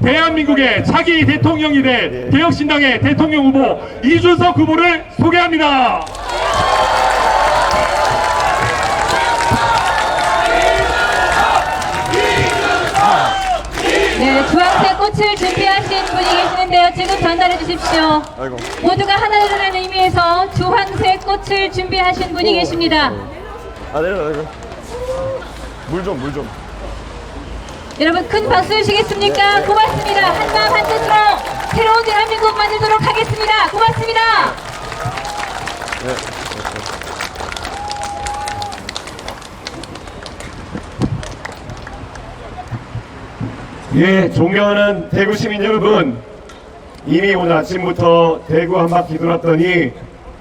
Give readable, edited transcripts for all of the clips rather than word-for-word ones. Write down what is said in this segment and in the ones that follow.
대한민국의 차기 대통령이 될 개혁신당의 대통령 후보 이준석 후보를 소개합니다. 네, 주황색 꽃을 준비하신 분이 계시는데요. 지금 전달해 주십시오. 모두가 하나라는 의미에서 주황색 꽃을 준비하신 분이 계십니다. 내려. 물 좀. 여러분 큰 박수 주시겠습니까? 고맙습니다. 한마음 한뜻으로 새로운 대한민국 만들도록 하겠습니다. 고맙습니다. 예, 존경하는 대구 시민 여러분, 이미 오늘 아침부터 대구 한 바퀴 돌았더니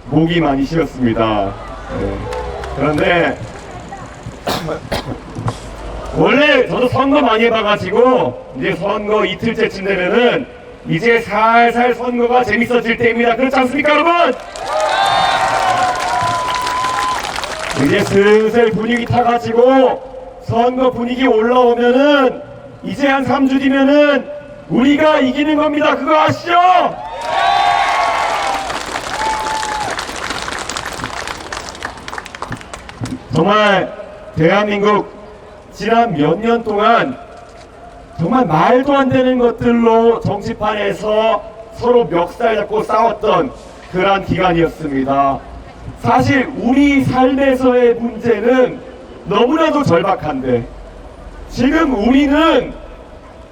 목이 많이 쉬었습니다. 그런데 원래 저도 선거 많이 해봐가지고 이제 선거 이틀째쯤 되면은 이제 살살 선거가 재밌어질 때입니다. 그렇지 않습니까, 여러분? 이제 슬슬 분위기 타가지고 선거 분위기 올라오면은 이제 한 3주 뒤면은 우리가 이기는 겁니다. 그거 아시죠? 정말 대한민국 지난 몇 년 동안 정말 말도 안 되는 것들로 정치판에서 서로 멱살 잡고 싸웠던 그러한 기간이었습니다. 사실 우리 삶에서의 문제는 너무나도 절박한데 지금 우리는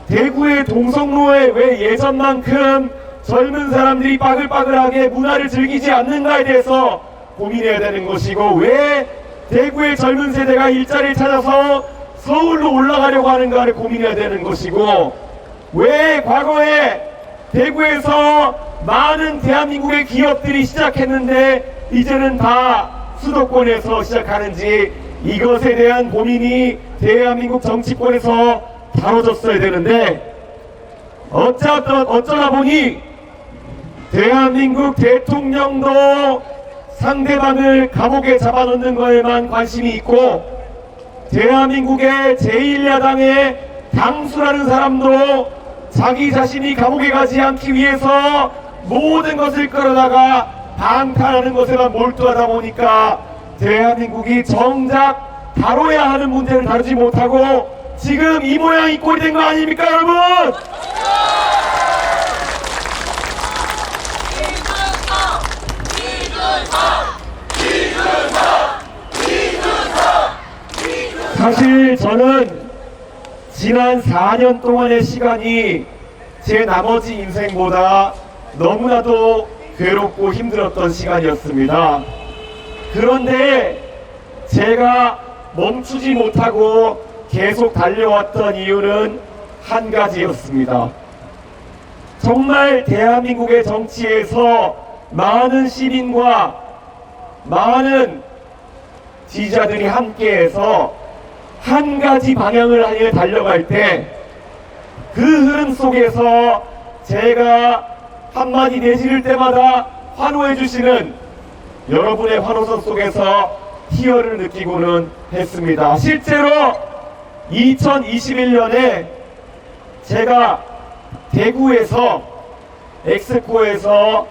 대구의 동성로에 왜 예전만큼 젊은 사람들이 빠글빠글하게 문화를 즐기지 않는가에 대해서 고민해야 되는 것이고, 왜 대구의 젊은 세대가 일자리를 찾아서 서울로 올라가려고 하는가를 고민해야 되는 것이고, 왜 과거에 대구에서 많은 대한민국의 기업들이 시작했는데 이제는 다 수도권에서 시작하는지, 이것에 대한 고민이 대한민국 정치권에서 다뤄졌어야 되는데 어쩌다 보니 대한민국 대통령도 상대방을 감옥에 잡아놓는 거에만 관심이 있고, 대한민국의 제1야당의 당수라는 사람도 자기 자신이 감옥에 가지 않기 위해서 모든 것을 끌어다가 방탄하는 것에만 몰두하다 보니까 대한민국이 정작 다뤄야 하는 문제를 다루지 못하고 지금 이 모양 이 꼴이 된 거 아닙니까, 여러분? 사실 저는 지난 4년 동안의 시간이 제 나머지 인생보다 너무나도 괴롭고 힘들었던 시간이었습니다. 그런데 제가 멈추지 못하고 계속 달려왔던 이유는 한 가지였습니다. 정말 대한민국의 정치에서 많은 시민과 많은 지지자들이 함께해서 한 가지 방향을 향해 달려갈 때 그 흐름 속에서 제가 한마디 내지를 때마다 환호해 주시는 여러분의 환호성 속에서 희열을 느끼고는 했습니다. 실제로 2021년에 제가 대구에서 엑스코에서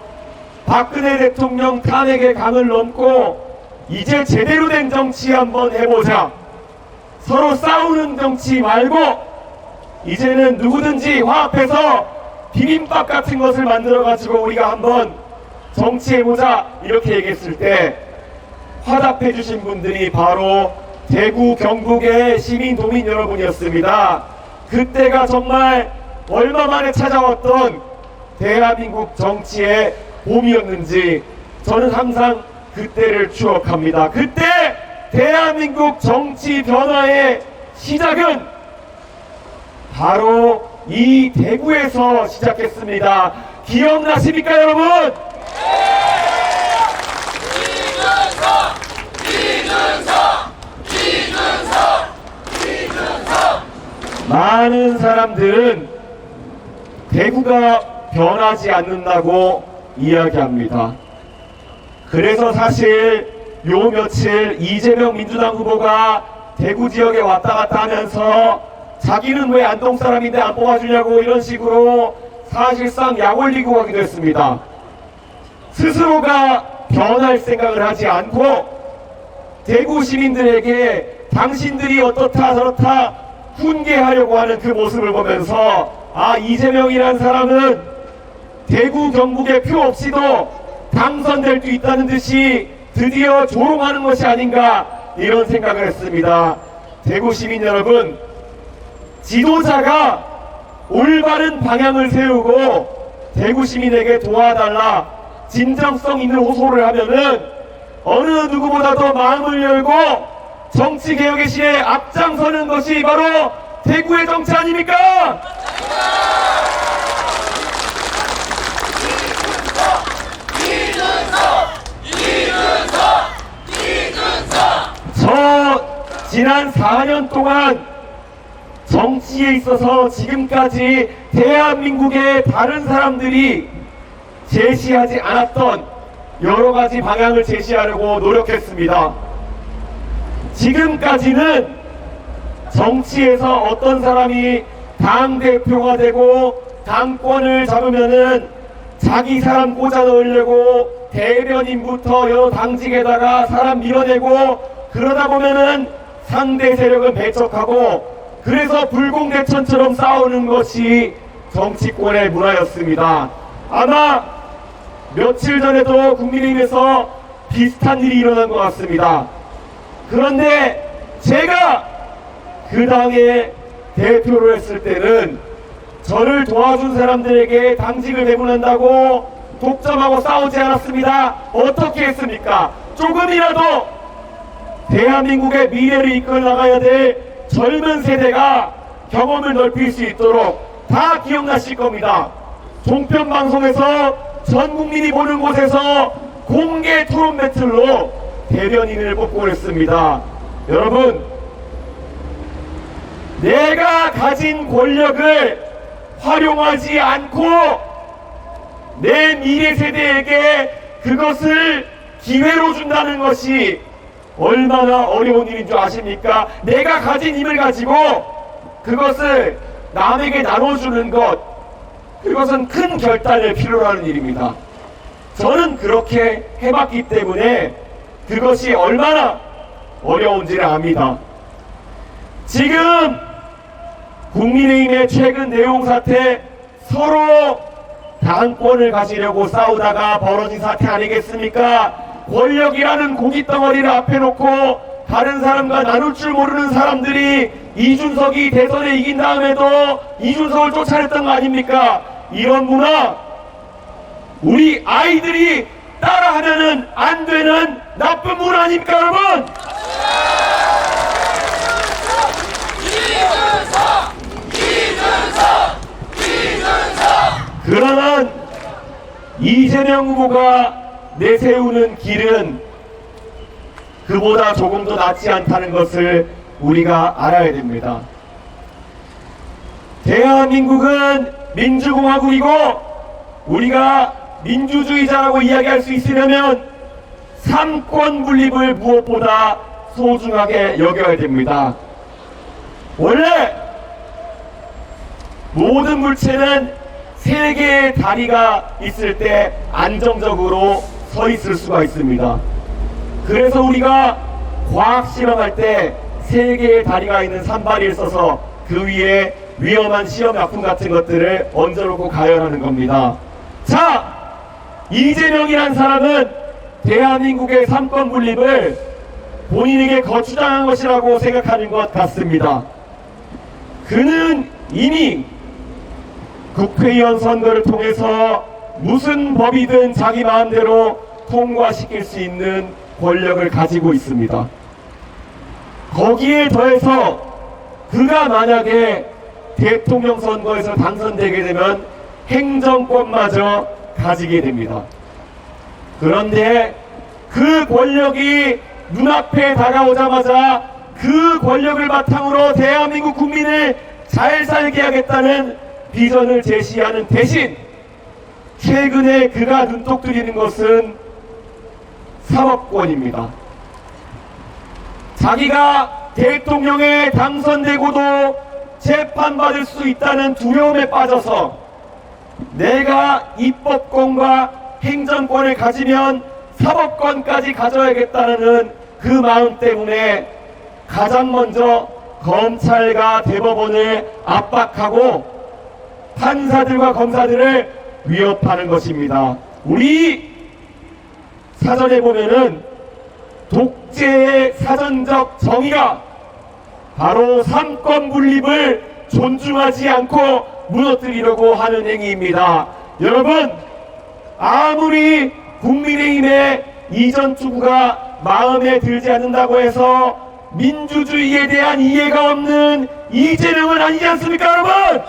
박근혜 대통령 탄핵의 강을 넘고 이제 제대로 된 정치 한번 해보자, 서로 싸우는 정치 말고 이제는 누구든지 화합해서 비빔밥 같은 것을 만들어 가지고 우리가 한번 정치해보자, 이렇게 얘기했을 때 화답해 주신 분들이 바로 대구 경북의 시민 도민 여러분이었습니다. 그때가 정말 얼마 만에 찾아왔던 대한민국 정치의 봄이었는지 저는 항상 그때를 추억합니다. 그때 대한민국 정치 변화의 시작은 바로 이 대구에서 시작했습니다. 기억나십니까, 여러분? 많은 사람들은 대구가 변하지 않는다고 이야기합니다. 그래서 사실 요 며칠 이재명 민주당 후보가 대구 지역에 왔다 갔다 하면서 자기는 왜 안동 사람인데 안 뽑아주냐고 이런 식으로 사실상 약 올리고 가기도 했습니다. 스스로가 변할 생각을 하지 않고 대구 시민들에게 당신들이 어떻다 저렇다 훈계하려고 하는 그 모습을 보면서 아, 이재명이라는 사람은 대구 경북에 표 없이도 당선될 수 있다는 듯이 드디어 조롱하는 것이 아닌가 이런 생각을 했습니다. 대구 시민 여러분, 지도자가 올바른 방향을 세우고 대구 시민에게 도와달라 진정성 있는 호소를 하면은 어느 누구보다도 마음을 열고 정치개혁의 시에 앞장서는 것이 바로 대구의 정치 아닙니까? 저 지난 4년 동안 정치에 있어서 지금까지 대한민국의 다른 사람들이 제시하지 않았던 여러 가지 방향을 제시하려고 노력했습니다. 지금까지는 정치에서 어떤 사람이 당대표가 되고 당권을 잡으면은 자기 사람 꽂아 넣으려고 대변인부터 여러 당직에다가 사람 밀어내고 그러다 보면은 상대 세력은 배척하고 그래서 불공대천처럼 싸우는 것이 정치권의 문화였습니다. 아마 며칠 전에도 국민의힘에서 비슷한 일이 일어난 것 같습니다. 그런데 제가 그 당의 대표를 했을 때는 저를 도와준 사람들에게 당직을 배분한다고 독점하고 싸우지 않았습니다. 어떻게 했습니까? 조금이라도 대한민국의 미래를 이끌어 나가야 될 젊은 세대가 경험을 넓힐 수 있도록 다 기억나실 겁니다. 종편방송에서 전 국민이 보는 곳에서 공개 토론 배틀로 대변인을 뽑고 그랬습니다. 여러분, 내가 가진 권력을 활용하지 않고 내 미래 세대에게 그것을 기회로 준다는 것이 얼마나 어려운 일인 줄 아십니까? 내가 가진 힘을 가지고 그것을 남에게 나눠주는 것, 그것은 큰 결단을 필요로 하는 일입니다. 저는 그렇게 해봤기 때문에 그것이 얼마나 어려운지를 압니다. 지금 국민의힘의 최근 내용 사태, 서로 당권을 가지려고 싸우다가 벌어진 사태 아니겠습니까? 권력이라는 고깃덩어리를 앞에 놓고 다른 사람과 나눌 줄 모르는 사람들이 이준석이 대선에 이긴 다음에도 이준석을 쫓아냈던 거 아닙니까? 이런 문화, 우리 아이들이 따라하면은 안 되는 나쁜 문화 아닙니까, 여러분? 그러나 이재명 후보가 내세우는 길은 그보다 조금 더 낫지 않다는 것을 우리가 알아야 됩니다. 대한민국은 민주공화국이고 우리가 민주주의자라고 이야기할 수 있으려면 삼권 분립을 무엇보다 소중하게 여겨야 됩니다. 원래 모든 물체는 세 개의 다리가 있을 때 안정적으로 서 있을 수가 있습니다. 그래서 우리가 과학 실험할 때 세 개의 다리가 있는 산발이를 써서 그 위에 위험한 시험약품 같은 것들을 얹어놓고 가열하는 겁니다. 자, 이재명이란 사람은 대한민국의 삼권 분립을 본인에게 거추장한 것이라고 생각하는 것 같습니다. 그는 이미 국회의원 선거를 통해서 무슨 법이든 자기 마음대로 통과시킬 수 있는 권력을 가지고 있습니다. 거기에 더해서 그가 만약에 대통령 선거에서 당선되게 되면 행정권마저 가지게 됩니다. 그런데 그 권력이 눈앞에 다가오자마자 그 권력을 바탕으로 대한민국 국민을 잘 살게 하겠다는 비전을 제시하는 대신 최근에 그가 눈독 들이는 것은 사법권입니다. 자기가 대통령에 당선되고도 재판받을 수 있다는 두려움에 빠져서 내가 입법권과 행정권을 가지면 사법권까지 가져야겠다는 그 마음 때문에 가장 먼저 검찰과 대법원을 압박하고 판사들과 검사들을 위협하는 것입니다. 우리 사전에 보면은 독재의 사전적 정의가 바로 삼권 분립을 존중하지 않고 무너뜨리려고 하는 행위입니다. 여러분, 아무리 국민의힘의 이전 투구가 마음에 들지 않는다고 해서 민주주의에 대한 이해가 없는 이재명은 아니지 않습니까, 여러분?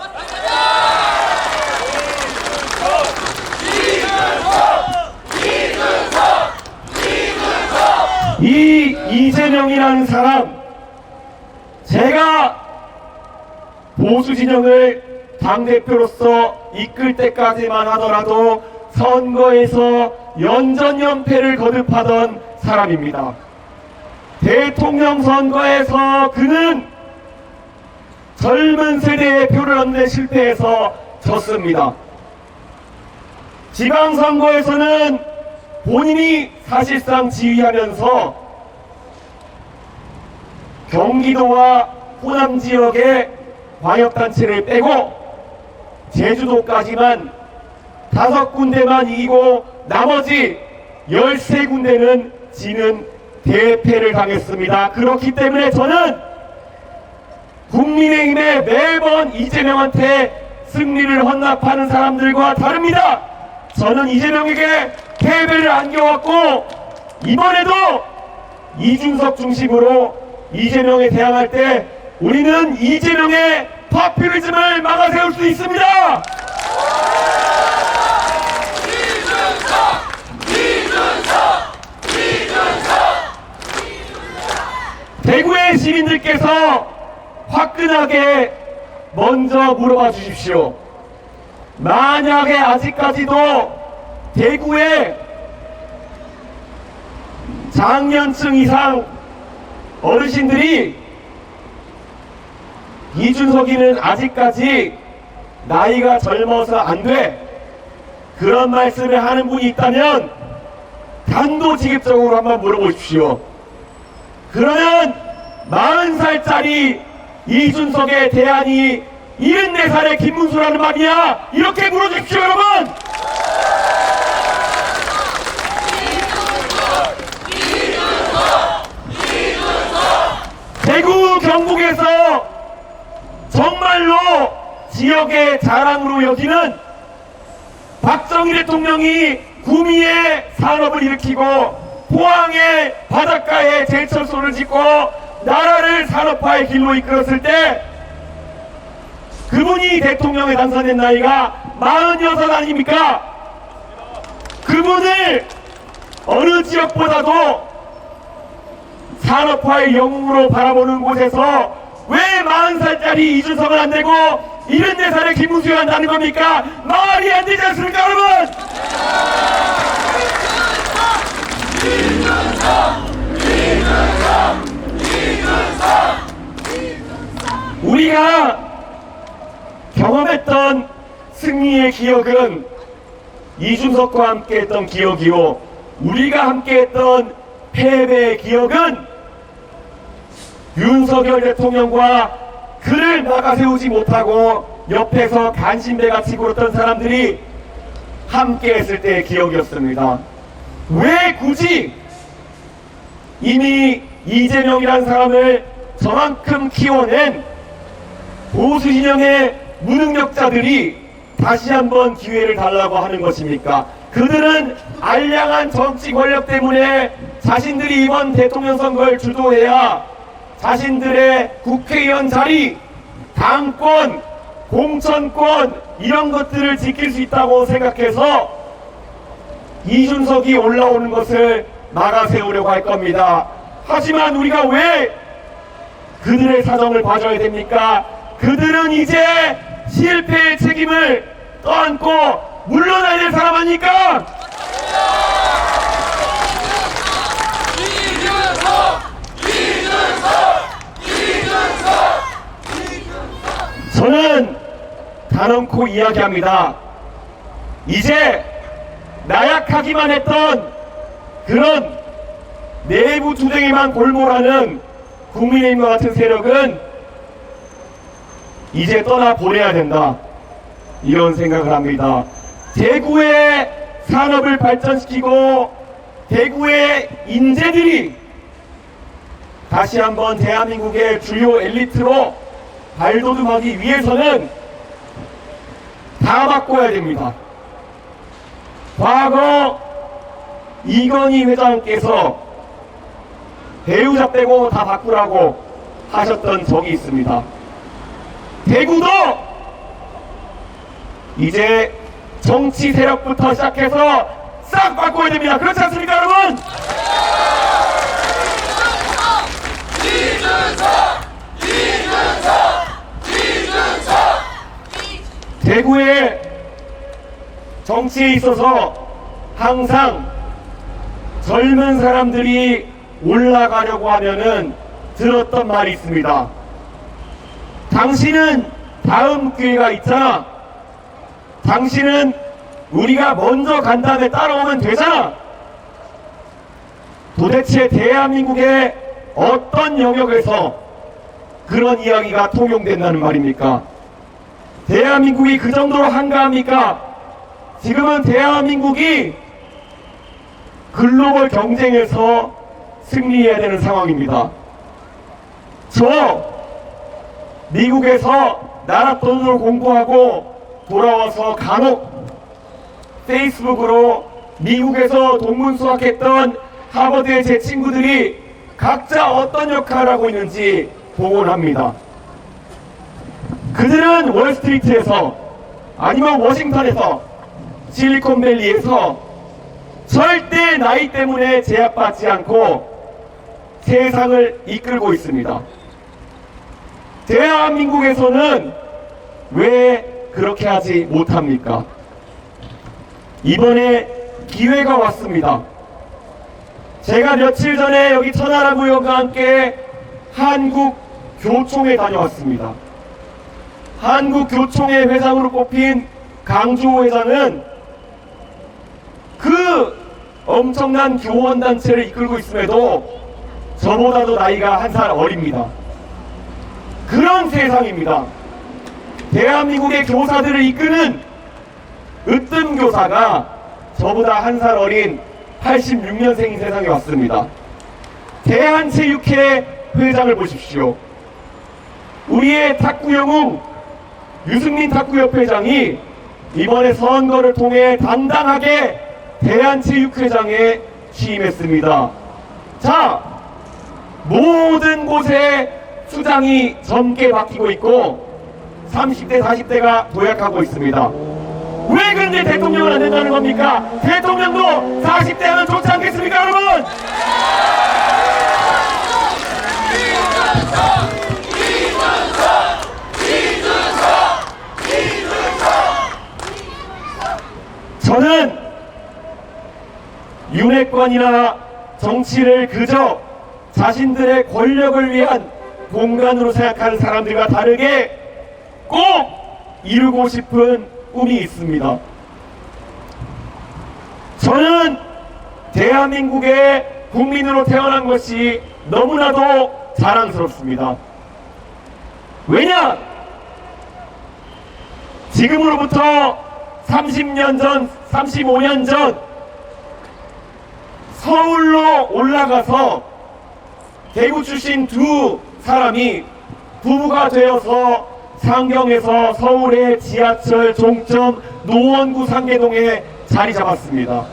이 이재명이라는 사람, 제가 보수 진영을 당대표로서 이끌 때까지만 하더라도 선거에서 연전연패를 거듭하던 사람입니다. 대통령 선거에서 그는 젊은 세대의 표를 얻는 데 실패해서 졌습니다. 지방선거에서는 본인이 사실상 지휘하면서 경기도와 호남 지역의 광역단체를 빼고 제주도까지만 5군데만 이기고 나머지 13군데는 지는 대패를 당했습니다. 그렇기 때문에 저는 국민의힘에 매번 이재명한테 승리를 헌납하는 사람들과 다릅니다. 저는 이재명에게 패배를 안겨왔고 이번에도 이준석 중심으로 이재명에 대항할 때 우리는 이재명의 파퓰리즘을 막아세울 수 있습니다. 대구의 시민들께서 화끈하게 먼저 물어봐 주십시오. 만약에 아직까지도 대구의 장년층 이상 어르신들이 이준석이는 아직까지 나이가 젊어서 안 돼, 그런 말씀을 하는 분이 있다면 단도직입적으로 한번 물어보십시오. 그러면 40살짜리 이준석의 대안이 74살의 김문수라는 말이야, 이렇게 물어주십시오, 여러분! 대구 경북에서 정말로 지역의 자랑으로 여기는 박정희 대통령이 구미에 산업을 일으키고 포항의 바닷가에 제철소를 짓고 나라를 산업화의 길로 이끌었을 때 그분이 대통령에 당선된 나이가 46 아닙니까? 그분을 어느 지역보다도 산업화의 영웅으로 바라보는 곳에서 왜 40살짜리 이준석은 안 되고 74살의 김문수가 한다는 겁니까? 말이 안 되지 않습니까, 여러분? 우리가 경험했던 승리의 기억은 이준석과 함께했던 기억이요, 우리가 함께했던 패배의 기억은 윤석열 대통령과 그를 막아세우지 못하고 옆에서 간신배같이 굴었던 사람들이 함께했을 때의 기억이었습니다. 왜 굳이 이미 이재명이라는 사람을 저만큼 키워낸 보수 진영의 무능력자들이 다시 한번 기회를 달라고 하는 것입니까? 그들은 알량한 정치 권력 때문에 자신들이 이번 대통령 선거를 주도해야 자신들의 국회의원 자리, 당권, 공천권 이런 것들을 지킬 수 있다고 생각해서 이준석이 올라오는 것을 막아세우려고 할 겁니다. 하지만 우리가 왜 그들의 사정을 봐줘야 됩니까? 그들은 이제 실패의 책임을 떠안고 물러나야 될 사람 아닙니까? 저는 단언코 이야기합니다. 이제 나약하기만 했던 그런 내부 투쟁에만 골몰하는 국민의힘과 같은 세력은 이제 떠나보내야 된다, 이런 생각을 합니다. 대구의 산업을 발전시키고 대구의 인재들이 다시 한번 대한민국의 주요 엘리트로 발돋움하기 위해서는 다 바꿔야 됩니다. 과거 이건희 회장께서 배우자 빼고 다 바꾸라고 하셨던 적이 있습니다. 대구도 이제 정치 세력부터 시작해서 싹 바꿔야 됩니다. 그렇지 않습니까, 여러분? 대구의 정치에 있어서 항상 젊은 사람들이 올라가려고 하면은 들었던 말이 있습니다. 당신은 다음 기회가 있잖아. 당신은 우리가 먼저 간 다음에 따라오면 되잖아. 도대체 대한민국의 어떤 영역에서 그런 이야기가 통용된다는 말입니까? 대한민국이 그 정도로 한가합니까? 지금은 대한민국이 글로벌 경쟁에서 승리해야 되는 상황입니다. 저 미국에서 나라 돈으로 공부하고 돌아와서 간혹 페이스북으로 미국에서 동문 수학했던 하버드의 제 친구들이 각자 어떤 역할을 하고 있는지 보곤 합니다. 그들은 월스트리트에서 아니면 워싱턴에서 실리콘밸리에서 절대 나이 때문에 제약받지 않고 세상을 이끌고 있습니다. 대한민국에서는 왜 그렇게 하지 못합니까? 이번에 기회가 왔습니다. 제가 며칠 전에 여기 천하람 의원과 함께 한국교총에 다녀왔습니다. 한국교총의 회장으로 뽑힌 강주호 회장은 그 엄청난 교원단체를 이끌고 있음에도 저보다도 나이가 한 살 어립니다. 그런 세상입니다. 대한민국의 교사들을 이끄는 으뜸 교사가 저보다 한 살 어린 86년생인 세상에 왔습니다. 대한체육회 회장을 보십시오. 우리의 탁구 영웅 유승민 탁구협회 회장이 이번에 선거를 통해 당당하게 대한체육회장에 취임했습니다. 자, 모든 곳에 수장이 젊게 바뀌고 있고 30대 40대가 도약하고 있습니다. 왜 그런데 대통령은 안 된다는 겁니까? 대통령도 40대 하면 좋지 않겠습니까, 여러분? 저는 윤핵관이나 정치를 그저 자신들의 권력을 위한 공간으로 생각하는 사람들과 다르게 꼭 이루고 싶은 꿈이 있습니다. 저는 대한민국의 국민으로 태어난 것이 너무나도 자랑스럽습니다. 왜냐? 지금으로부터 30년 전, 35년 전 서울로 올라가서 대구 출신 두 사람이 부부가 되어서 상경에서 서울의 지하철 종점 노원구 상계동에 자리 잡았습니다.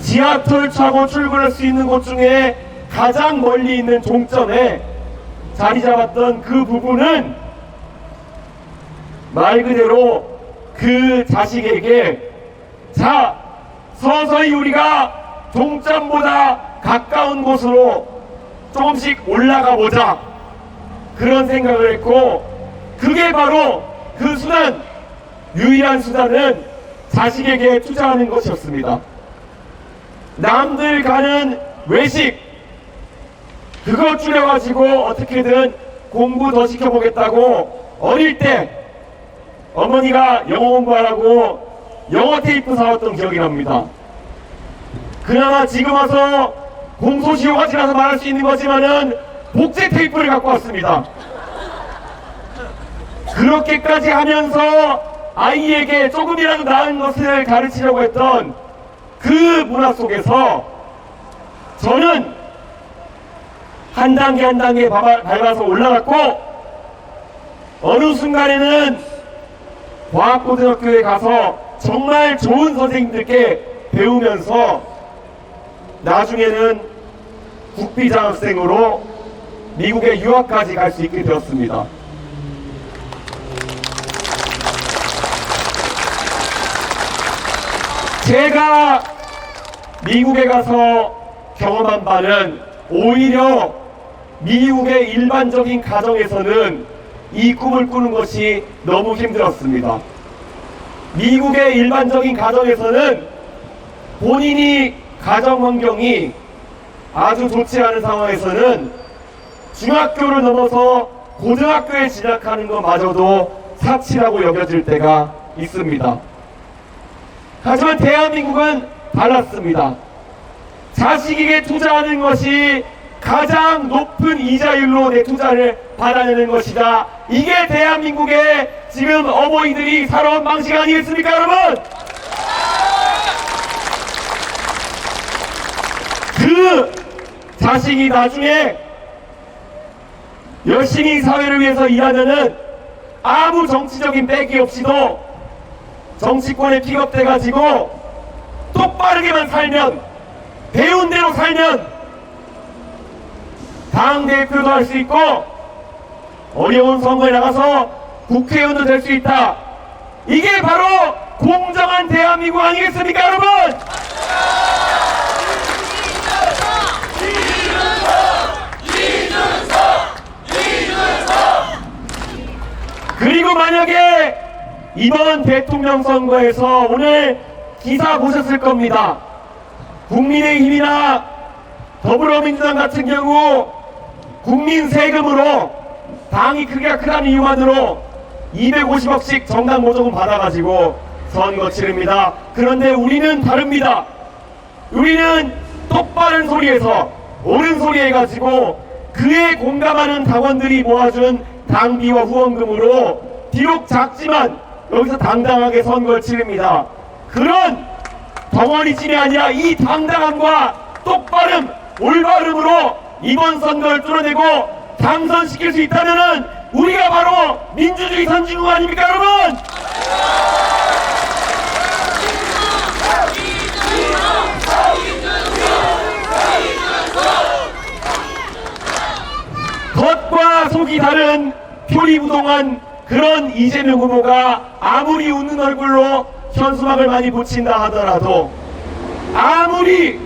지하철 타고 출근할 수 있는 곳 중에 가장 멀리 있는 종점에 자리 잡았던 그 부부는 말 그대로 그 자식에게 자, 서서히 우리가 종점보다 가까운 곳으로 조금씩 올라가 보자, 그런 생각을 했고, 그게 바로 그 수단, 유일한 수단은 자식에게 투자하는 것이었습니다. 남들 가는 외식, 그거 줄여가지고 어떻게든 공부 더 시켜보겠다고 어릴 때 어머니가 영어 공부하라고 영어 테이프 사왔던 기억이 납니다. 그나마 지금 와서 공소시효가 지나서 말할 수 있는 거지만은 복제 테이프를 갖고 왔습니다. 그렇게까지 하면서 아이에게 조금이라도 나은 것을 가르치려고 했던 그 문화 속에서 저는 한 단계 한 단계 밟아서 올라갔고, 어느 순간에는 과학고등학교에 가서 정말 좋은 선생님들께 배우면서 나중에는 국비장학생으로 미국에 유학까지 갈 수 있게 되었습니다. 제가 미국에 가서 경험한 바는 오히려 미국의 일반적인 가정에서는 이 꿈을 꾸는 것이 너무 힘들었습니다. 미국의 일반적인 가정에서는 본인이 가정 환경이 아주 좋지 않은 상황에서는 중학교를 넘어서 고등학교에 진학하는 것마저도 사치라고 여겨질 때가 있습니다. 하지만 대한민국은 달랐습니다. 자식에게 투자하는 것이 가장 높은 이자율로 내 투자를 받아내는 것이다. 이게 대한민국의 지금 어머니들이 살아온 방식 아니겠습니까, 여러분? 그 자식이 나중에 열심히 사회를 위해서 일하면은 아무 정치적인 빼기 없이도 정치권에 픽업돼가지고 똑바르게만 살면, 배운 대로 살면 당대표도 할 수 있고 어려운 선거에 나가서 국회의원도 될 수 있다. 이게 바로 공정한 대한민국 아니겠습니까, 여러분? 그리고 만약에 이번 대통령 선거에서 오늘 기사 보셨을 겁니다. 국민의힘이나 더불어민주당 같은 경우 국민 세금으로, 당이 크기가 크다는 이유만으로 250억씩 정당 보조금 받아가지고 선거 치릅니다. 그런데 우리는 다릅니다. 우리는 똑바른 소리에서 옳은 소리 해가지고 그에 공감하는 당원들이 모아준 당비와 후원금으로 비록 작지만 여기서 당당하게 선거를 치릅니다. 그런 덩어리질이 아니라 이 당당함과 똑바름, 올바름으로 이번 선거를 뚫어내고 당선시킬 수 있다면은 우리가 바로 민주주의 선진국 아닙니까, 여러분? 겉과 속이 다른 표리부동한 그런 이재명 후보가 아무리 웃는 얼굴로 현수막을 많이 붙인다 하더라도, 아무리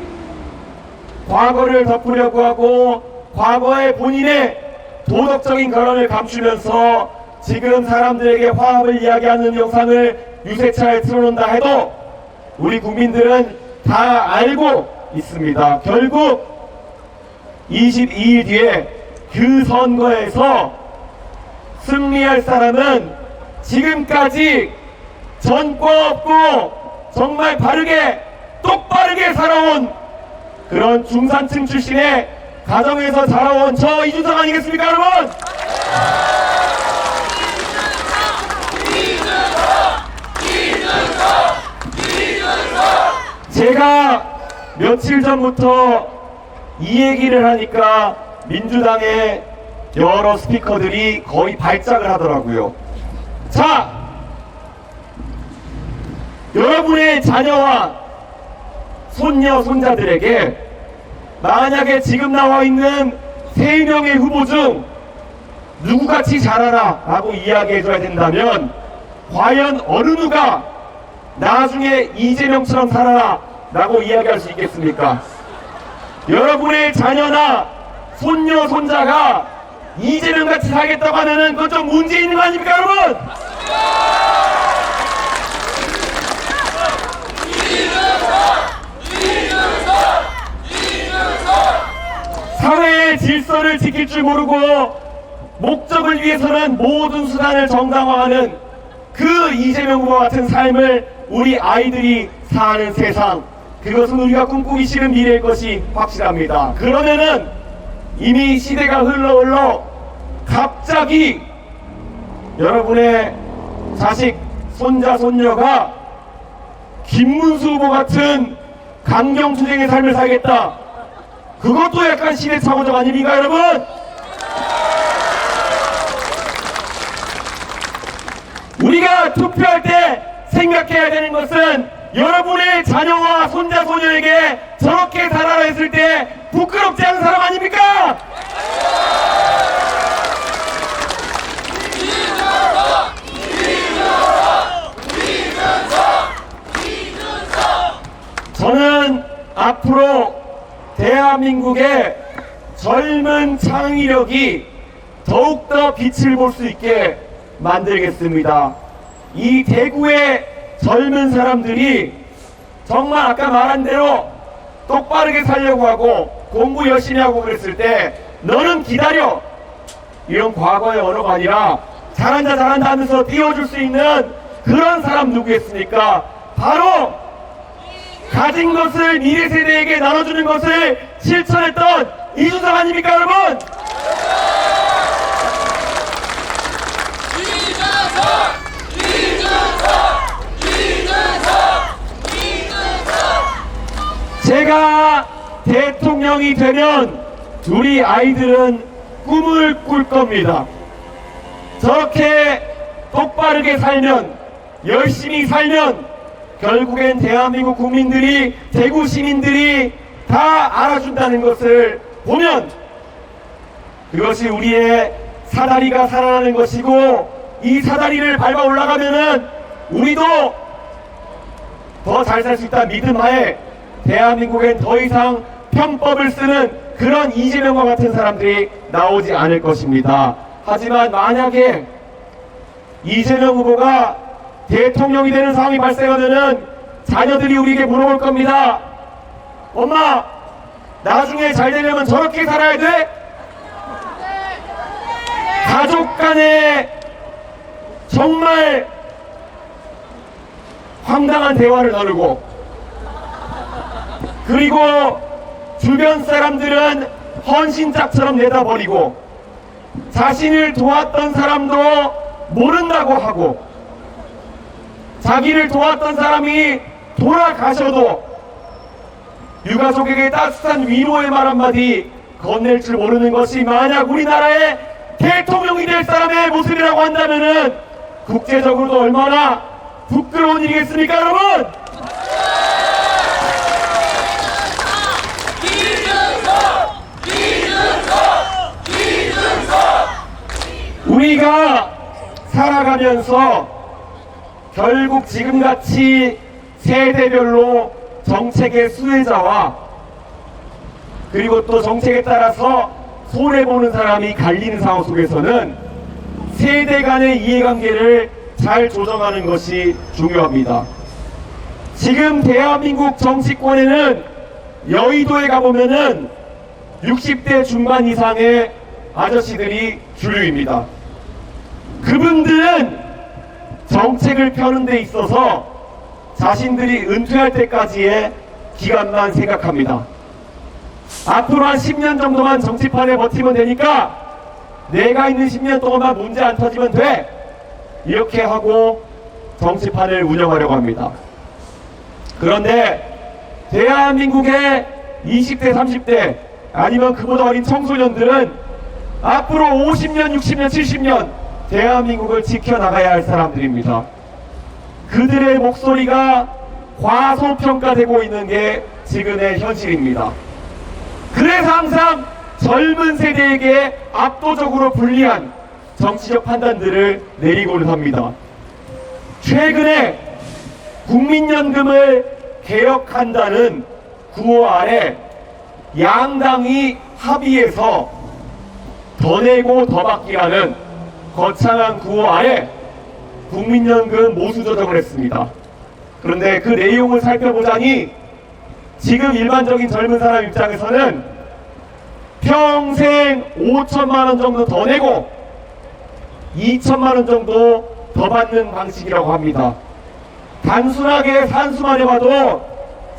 과거를 덮으려고 하고 과거의 본인의 도덕적인 결함을 감추면서 지금 사람들에게 화합을 이야기하는 영상을 유세차에 틀어놓는다 해도 우리 국민들은 다 알고 있습니다. 결국 22일 뒤에 그 선거에서 승리할 사람은 지금까지 전과 없고 정말 바르게 똑바르게 살아온 그런 중산층 출신의 가정에서 자라온 저 이준석 아니겠습니까, 여러분? 제가 며칠 전부터 이 얘기를 하니까 민주당의 여러 스피커들이 거의 발작을 하더라고요. 자, 여러분의 자녀와 손녀, 손자들에게 만약에 지금 나와 있는 3명의 후보 중 누구같이 자라라 라고 이야기해줘야 된다면 과연 어느 누가 나중에 이재명처럼 살아라 라고 이야기할 수 있겠습니까? 여러분의 자녀나 손녀, 손자가 이재명같이 살겠다고 하면은 그건 좀 문제 있는 거 아닙니까, 여러분? 사회의 질서를 지킬 줄 모르고 목적을 위해서는 모든 수단을 정당화하는 그 이재명 후보 같은 삶을 우리 아이들이 사는 세상, 그것은 우리가 꿈꾸기 싫은 미래일 것이 확실합니다. 그러면은 이미 시대가 흘러 갑자기 여러분의 자식, 손자, 손녀가 김문수 후보 같은 강경투쟁의 삶을 살겠다. 그것도 약간 시대착오적 아닙니까, 여러분? 우리가 투표할 때 생각해야 되는 것은 여러분의 자녀와 손자, 손녀에게 저렇게 살아라 했을 때 부끄럽지 않은 사람 아닙니까? 저는 앞으로 대한민국의 젊은 창의력이 더욱더 빛을 볼 수 있게 만들겠습니다. 이 대구의 젊은 사람들이 정말 아까 말한 대로 똑바르게 살려고 하고 공부 열심히 하고 그랬을 때 너는 기다려, 이런 과거의 언어가 아니라 잘한다 잘한다 하면서 띄워줄 수 있는 그런 사람 누구겠습니까? 바로 가진 것을 미래 세대에게 나눠주는 것을 실천했던 이준석 아닙니까, 여러분? 제가 대통령이 되면 우리 아이들은 꿈을 꿀 겁니다. 저렇게 똑바르게 살면, 열심히 살면 결국엔 대한민국 국민들이, 대구 시민들이 다 알아준다는 것을 보면 그것이 우리의 사다리가 살아나는 것이고, 이 사다리를 밟아 올라가면은 우리도 더 잘 살 수 있다는 믿음 하에 대한민국엔 더 이상 편법을 쓰는 그런 이재명과 같은 사람들이 나오지 않을 것입니다. 하지만 만약에 이재명 후보가 대통령이 되는 상황이 발생하면은 자녀들이 우리에게 물어볼 겁니다. 엄마, 나중에 잘 되려면 저렇게 살아야 돼? 가족 간에 정말 황당한 대화를 나누고, 그리고 주변 사람들은 헌신짝처럼 내다버리고, 자신을 도왔던 사람도 모른다고 하고, 자기를 도왔던 사람이 돌아가셔도 유가족에게 따뜻한 위로의 말 한마디 건넬 줄 모르는 것이 만약 우리나라의 대통령이 될 사람의 모습이라고 한다면은 국제적으로도 얼마나 부끄러운 일이겠습니까, 여러분? 우리가 살아가면서 결국 지금같이 세대별로 정책의 수혜자와 그리고 또 정책에 따라서 손해보는 사람이 갈리는 상황 속에서는 세대 간의 이해관계를 잘 조정하는 것이 중요합니다. 지금 대한민국 정치권에는 여의도에 가보면은 60대 중반 이상의 아저씨들이 주류입니다. 그분들은 정책을 펴는 데 있어서 자신들이 은퇴할 때까지의 기간만 생각합니다. 앞으로 한 10년 정도만 정치판에 버티면 되니까 내가 있는 10년 동안만 문제 안 터지면 돼, 이렇게 하고 정치판을 운영하려고 합니다. 그런데 대한민국의 20대 30대 아니면 그보다 어린 청소년들은 앞으로 50년 60년 70년 대한민국을 지켜나가야 할 사람들입니다. 그들의 목소리가 과소평가되고 있는 게 지금의 현실입니다. 그래서 항상 젊은 세대에게 압도적으로 불리한 정치적 판단들을 내리고는 합니다. 최근에 국민연금을 개혁한다는 구호 아래 양당이 합의해서 더 내고 더 받기라는 거창한 구호 아래 국민연금 모수 조정을 했습니다. 그런데 그 내용을 살펴보자니 지금 일반적인 젊은 사람 입장에서는 평생 5천만 원 정도 더 내고 2천만 원 정도 더 받는 방식이라고 합니다. 단순하게 산수만 해봐도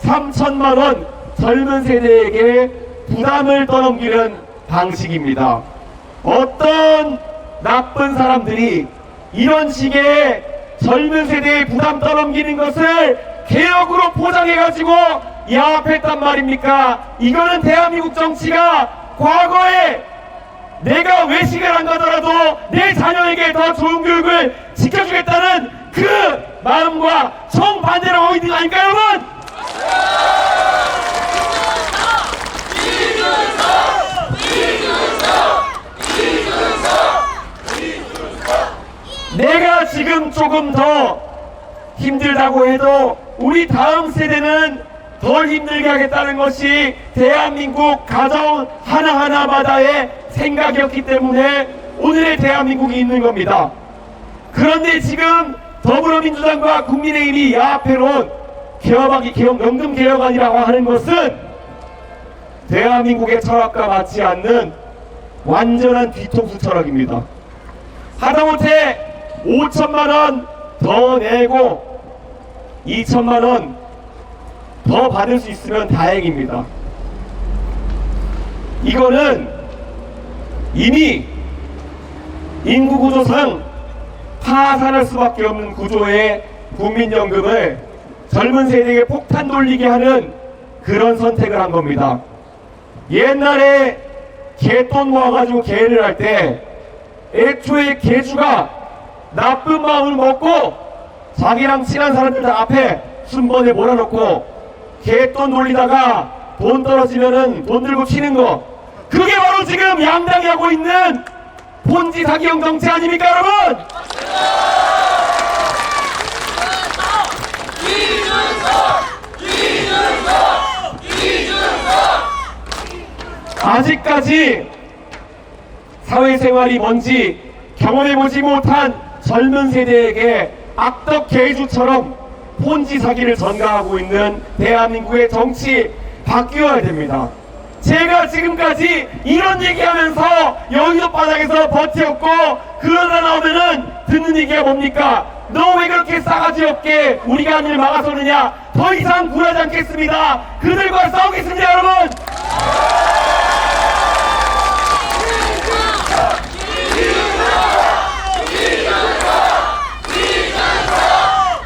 3천만 원 젊은 세대에게 부담을 떠넘기는 방식입니다. 어떤 나쁜 사람들이 이런 식의 젊은 세대의 부담 떠넘기는 것을 개혁으로 포장해가지고 야합했단 말입니까? 이거는 대한민국 정치가 과거에 내가 외식을 안 가더라도 내 자녀에게 더 좋은 교육을 지켜주겠다는 그 마음과 정반대로 하고 있는 거 아닙니까, 여러분? 내가 지금 조금 더 힘들다고 해도 우리 다음 세대는 덜 힘들게 하겠다는 것이 대한민국 가정 하나하나마다의 생각이었기 때문에 오늘의 대한민국이 있는 겁니다. 그런데 지금 더불어민주당과 국민의힘이 야합해놓은 연금개혁안이라고 하는 것은 대한민국의 철학과 맞지 않는 완전한 뒤통수 철학입니다. 하다못해 5천만 원 더 내고 2천만 원 더 받을 수 있으면 다행입니다. 이거는 이미 인구구조상 파산할 수밖에 없는 구조의 국민연금을 젊은 세대에게 폭탄 돌리게 하는 그런 선택을 한 겁니다. 옛날에 개돈 모아가지고 개를 할 때 애초에 개주가 나쁜 마음을 먹고 자기랑 친한 사람들 다 앞에 순번에 몰아놓고 개돈 돌리다가 돈 떨어지면은 돈 들고 튀는 거, 그게 바로 지금 양당이 하고 있는 본지 사기형 정치 아닙니까, 여러분? 아직까지 사회생활이 뭔지 경험해보지 못한 젊은 세대에게 악덕 개주처럼 폰지 사기를 전가하고 있는 대한민국의 정치 바뀌어야 됩니다. 제가 지금까지 이런 얘기하면서 여의도 바닥에서 버티었고 그러다 나오면은 듣는 얘기가 뭡니까? 너 왜 그렇게 싸가지 없게 우리가 하늘 막아서느냐? 더 이상 굴하지 않겠습니다. 그들과 싸우겠습니다, 여러분!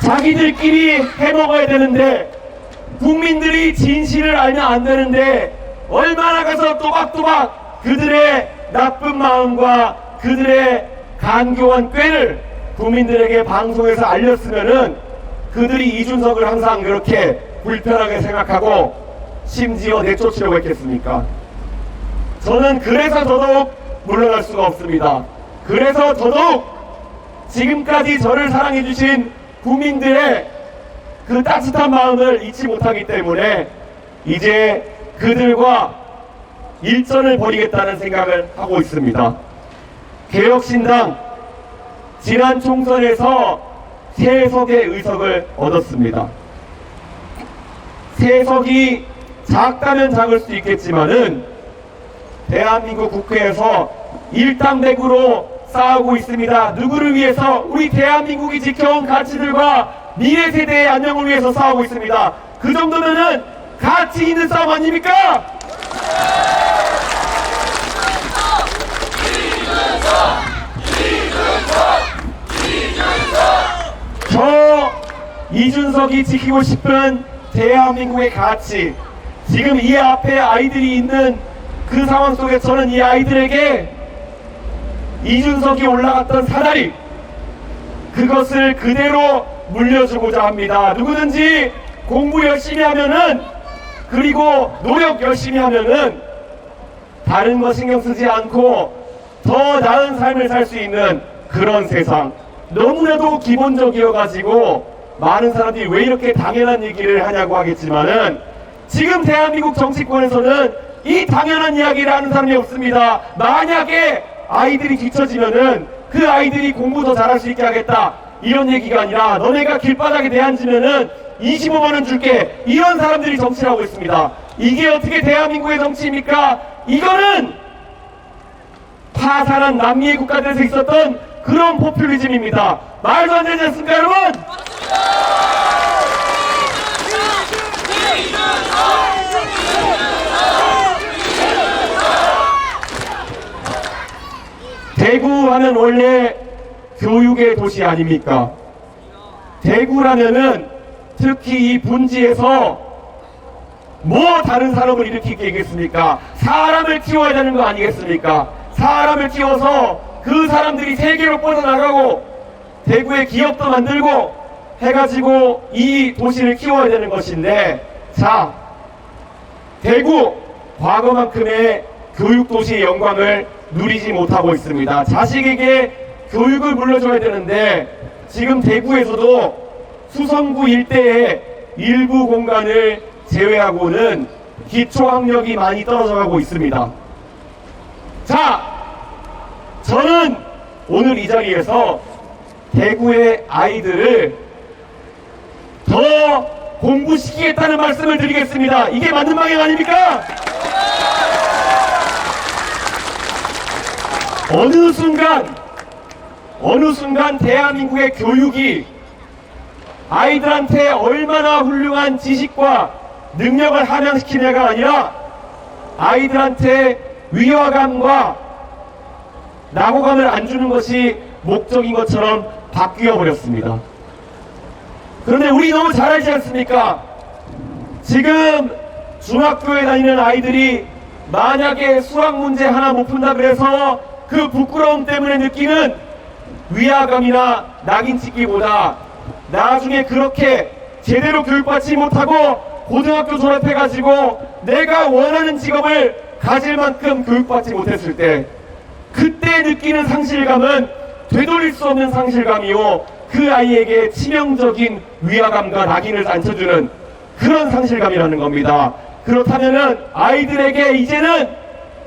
자기들끼리 해먹어야 되는데 국민들이 진실을 알면 안 되는데 얼마나 가서 또박또박 그들의 나쁜 마음과 그들의 간교한 꾀를 국민들에게 방송에서 알렸으면은 그들이 이준석을 항상 그렇게 불편하게 생각하고 심지어 내쫓으려고 했겠습니까? 저는 그래서 더더욱 물러날 수가 없습니다. 그래서 더더욱 지금까지 저를 사랑해주신 국민들의 그 따뜻한 마음을 잊지 못하기 때문에 이제 그들과 일전을 벌이겠다는 생각을 하고 있습니다. 개혁신당 지난 총선에서 3석의 의석을 얻었습니다. 3석이 작다면 작을 수 있겠지만은 대한민국 국회에서 일당백으로 싸우고 있습니다. 누구를 위해서? 우리 대한민국이 지켜온 가치들과 미래 세대의 안녕을 위해서 싸우고 있습니다. 그 정도면은 가치 있는 싸움 아닙니까? 저 이준석이 지키고 싶은 대한민국의 가치, 지금 이 앞에 아이들이 있는 그 상황 속에 저는 이 아이들에게 이준석이 올라갔던 사다리, 그것을 그대로 물려주고자 합니다. 누구든지 공부 열심히 하면은, 그리고 노력 열심히 하면은 다른 거 신경 쓰지 않고 더 나은 삶을 살 수 있는 그런 세상, 너무나도 기본적이어가지고 많은 사람들이 왜 이렇게 당연한 얘기를 하냐고 하겠지만은 지금 대한민국 정치권에서는 이 당연한 이야기를 하는 사람이 없습니다. 만약에 아이들이 뒤처지면은 그 아이들이 공부 더 잘할 수 있게 하겠다, 이런 얘기가 아니라 너네가 길바닥에 내앉으면은 25만원 줄게, 이런 사람들이 정치를 하고 있습니다. 이게 어떻게 대한민국의 정치입니까? 이거는 파산한 남미의 국가들에서 있었던 그런 포퓰리즘입니다. 말도 안 되지 않습니까, 여러분? 대구 하면 원래 교육의 도시 아닙니까? 대구라면은 특히 이 분지에서 뭐 다른 산업을 일으키겠습니까? 사람을 키워야 되는 거 아니겠습니까? 사람을 키워서 그 사람들이 세계로 뻗어나가고 대구에 기업도 만들고 해가지고 이 도시를 키워야 되는 것인데, 자, 대구 과거만큼의 교육도시의 영광을 누리지 못하고 있습니다. 자식에게 교육을 물려줘야 되는데 지금 대구에서도 수성구 일대의 일부 공간을 제외하고는 기초학력이 많이 떨어져 가고 있습니다. 자, 저는 오늘 이 자리에서 대구의 아이들을 더 공부시키겠다는 말씀을 드리겠습니다. 이게 맞는 방향 아닙니까? 어느 순간 대한민국의 교육이 아이들한테 얼마나 훌륭한 지식과 능력을 함양시키냐가 아니라 아이들한테 위화감과 낙오감을 안 주는 것이 목적인 것처럼 바뀌어 버렸습니다. 그런데 우리 너무 잘 알지 않습니까? 지금 중학교에 다니는 아이들이 만약에 수학 문제 하나 못 푼다 그래서 그 부끄러움 때문에 느끼는 위화감이나 낙인 찍기보다 나중에 그렇게 제대로 교육받지 못하고 고등학교 졸업해가지고 내가 원하는 직업을 가질 만큼 교육받지 못했을 때 그때 느끼는 상실감은 되돌릴 수 없는 상실감이요, 그 아이에게 치명적인 위화감과 낙인을 앉혀주는 그런 상실감이라는 겁니다. 그렇다면은 아이들에게 이제는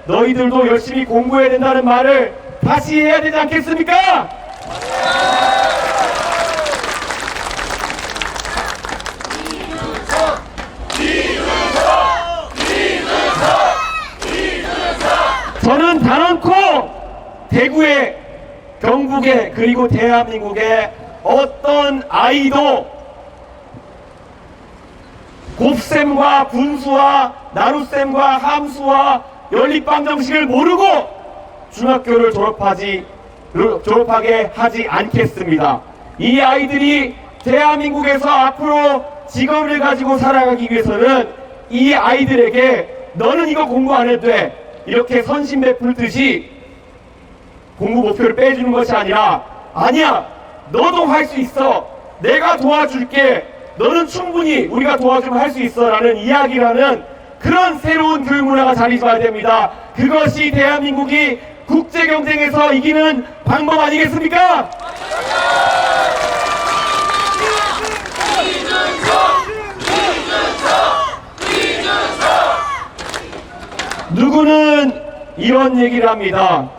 너희들도 열심히 공부해야 된다는 말을 다시 해야 되지 않겠습니까? 저는 단언코 대구의, 경북의, 그리고 대한민국의 어떤 아이도 곱셈과 분수와 나눗셈과 함수와 연립방 정식을 모르고 중학교를 졸업하게 하지 않겠습니다. 이 아이들이 대한민국에서 앞으로 직업을 가지고 살아가기 위해서는 이 아이들에게 너는 이거 공부 안 해도 돼, 이렇게 선심 베풀듯이 공부 목표를 빼주는 것이 아니라, 아니야, 너도 할 수 있어, 내가 도와줄게, 너는 충분히 우리가 도와주면 할 수 있어 라는 이야기라는 그런 새로운 교육 문화가 자리 잡아야 됩니다. 그것이 대한민국이 국제 경쟁에서 이기는 방법 아니겠습니까? 누구는 이런 얘기를 합니다.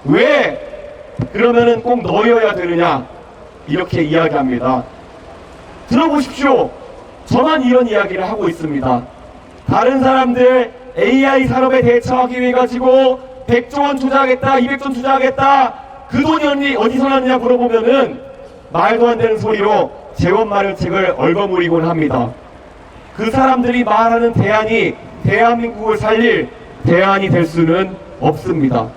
왜 그러면은 꼭 너여야 되느냐, 이렇게 이야기합니다. 들어보십시오. 저만 이런 이야기를 하고 있습니다. 다른 사람들 AI 산업에 대처하기 위해 가지고 100조 원 투자하겠다, 200조 원 투자하겠다, 그 돈이 어디서 났냐 물어보면은 말도 안 되는 소리로 재원 마련책을 얽어무리곤 합니다. 그 사람들이 말하는 대안이 대한민국을 살릴 대안이 될 수는 없습니다.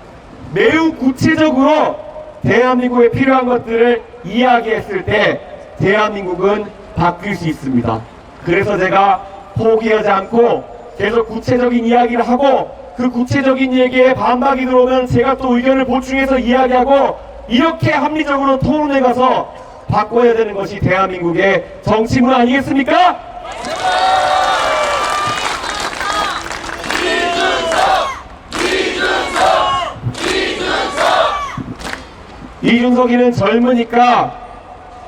매우 구체적으로 대한민국에 필요한 것들을 이야기했을 때 대한민국은 바뀔 수 있습니다. 그래서 제가 포기하지 않고 계속 구체적인 이야기를 하고, 그 구체적인 얘기에 반박이 들어오면 제가 또 의견을 보충해서 이야기하고, 이렇게 합리적으로 토론해 가서 바꿔야 되는 것이 대한민국의 정치 문화 아니겠습니까? 이준석이는 젊으니까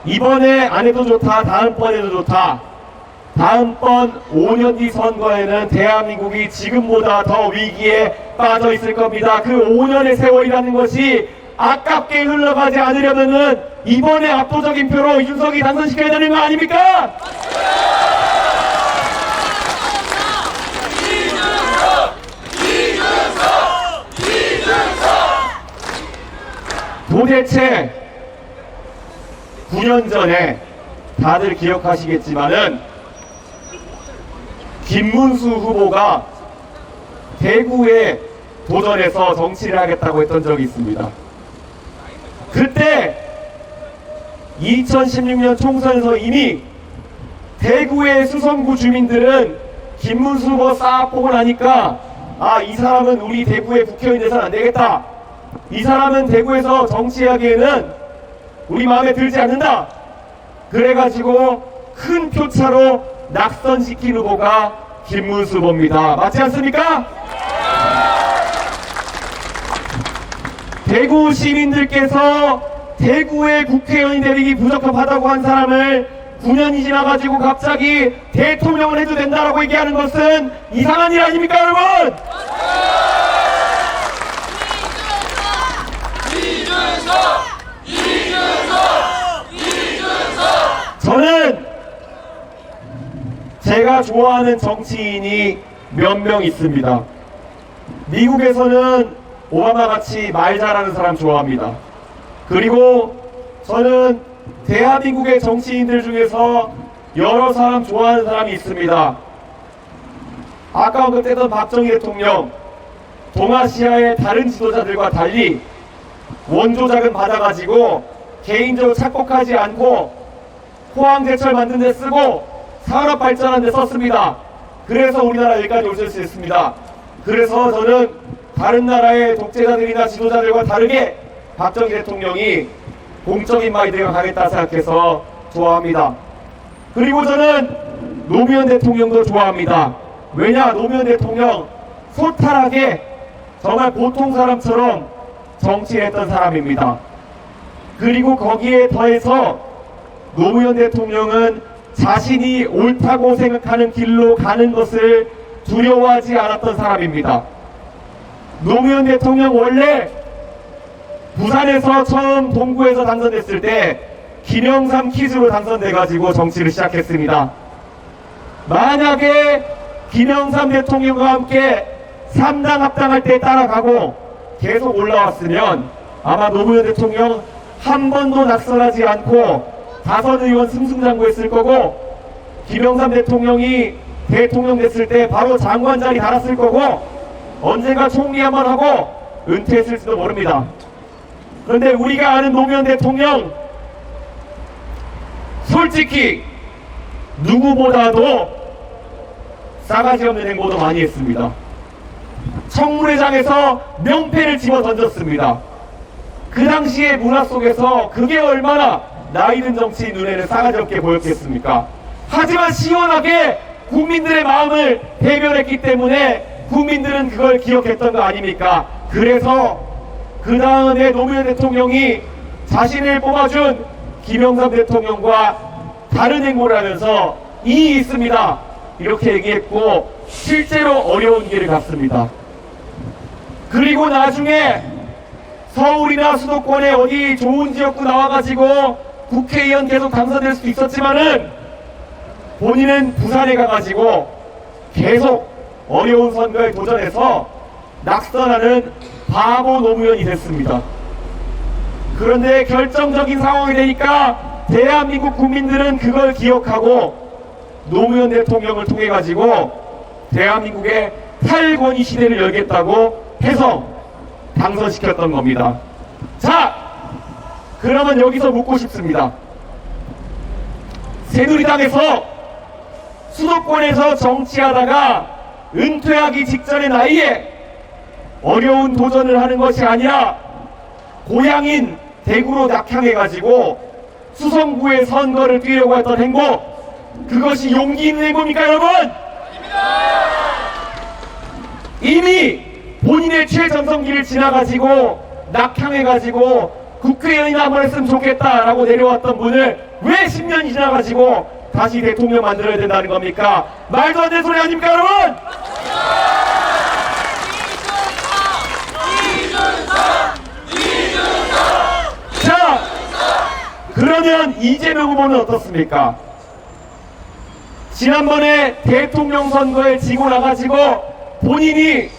이번에 안 해도 좋다, 다음번에도 좋다. 다음번 5년 뒤 선거에는 대한민국이 지금보다 더 위기에 빠져 있을 겁니다. 그 5년의 세월이라는 것이 아깝게 흘러가지 않으려면은 이번에 압도적인 표로 이준석이 당선시켜야 되는 거 아닙니까? 도대체 9년 전에 다들 기억하시겠지만은 김문수 후보가 대구에 도전해서 정치를 하겠다고 했던 적이 있습니다. 그때 2016년 총선에서 이미 대구의 수성구 주민들은 김문수 후보 싹 보고 나니까 아, 이 사람은 우리 대구의 국회의원 돼서는 안 되겠다. 이 사람은 대구에서 정치하기에는 우리 마음에 들지 않는다. 그래가지고 큰 표차로 낙선시킨 후보가 김문수 후보입니다. 맞지 않습니까? 대구 시민들께서 대구의 국회의원이 되기 부적합하다고 한 사람을 9년이 지나가지고 갑자기 대통령을 해도 된다라고 얘기하는 것은 이상한 일 아닙니까, 여러분? 저는 제가 좋아하는 정치인이 몇 명 있습니다. 미국에서는 오바마 같이 말 잘하는 사람 좋아합니다. 그리고 저는 대한민국의 정치인들 중에서 여러 사람 좋아하는 사람이 있습니다. 아까 언급했던 박정희 대통령, 동아시아의 다른 지도자들과 달리 원조자금 받아가지고 개인적으로 착복하지 않고 포항제철 만든 데 쓰고 산업 발전하는 데 썼습니다. 그래서 우리나라 여기까지 올 수 있습니다. 그래서 저는 다른 나라의 독재자들이나 지도자들과 다르게 박정희 대통령이 공적인 마인드가 강했다 생각해서 좋아합니다. 그리고 저는 노무현 대통령도 좋아합니다. 왜냐, 노무현 대통령 소탈하게 정말 보통 사람처럼 정치했던 사람입니다. 그리고 거기에 더해서 노무현 대통령은 자신이 옳다고 생각하는 길로 가는 것을 두려워하지 않았던 사람입니다. 노무현 대통령 원래 부산에서 처음 동구에서 당선됐을 때 김영삼 퀴즈로 당선돼가지고 정치를 시작했습니다. 만약에 김영삼 대통령과 함께 3당 합당할 때 따라가고 계속 올라왔으면 아마 노무현 대통령 한 번도 낙선하지 않고 다선 의원 승승장구했을 거고, 김영삼 대통령이 대통령 됐을 때 바로 장관 자리 달았을 거고, 언젠가 총리 한번 하고 은퇴했을지도 모릅니다. 그런데 우리가 아는 노무현 대통령, 솔직히 누구보다도 싸가지 없는 행보도 많이 했습니다. 청문회장에서 명패를 집어 던졌습니다. 그 당시의 문화 속에서 그게 얼마나 나이든 정치인 눈에는 싸가지 없게 보였겠습니까? 하지만 시원하게 국민들의 마음을 대변했기 때문에 국민들은 그걸 기억했던 거 아닙니까? 그래서 그 다음에 노무현 대통령이 자신을 뽑아준 김영삼 대통령과 다른 행보를 하면서 이의 있습니다, 이렇게 얘기했고 실제로 어려운 길을 갔습니다. 그리고 나중에 서울이나 수도권에 어디 좋은 지역구 나와가지고 국회의원 계속 당선될 수도 있었지만은 본인은 부산에 가가지고 계속 어려운 선거에 도전해서 낙선하는 바보 노무현이 됐습니다. 그런데 결정적인 상황이 되니까 대한민국 국민들은 그걸 기억하고 노무현 대통령을 통해 가지고 대한민국의 탈권위 시대를 열겠다고 해서 당선시켰던 겁니다. 자, 그러면 여기서 묻고 싶습니다. 새누리당에서 수도권에서 정치하다가 은퇴하기 직전의 나이에 어려운 도전을 하는 것이 아니라 고향인 대구로 낙향해가지고 수성구의 선거를 뛰려고 했던 행보, 그것이 용기 있는 행보입니까, 여러분? 이미 본인의 최전성기를 지나가지고 낙향해가지고 국회의원이나 한번 했으면 좋겠다라고 내려왔던 분을 왜 10년이 지나가지고 다시 대통령 만들어야 된다는 겁니까? 말도 안 되는 소리 아닙니까, 여러분? 자, 그러면 이재명 후보는 어떻습니까? 지난번에 대통령 선거에 지고 나가지고 본인이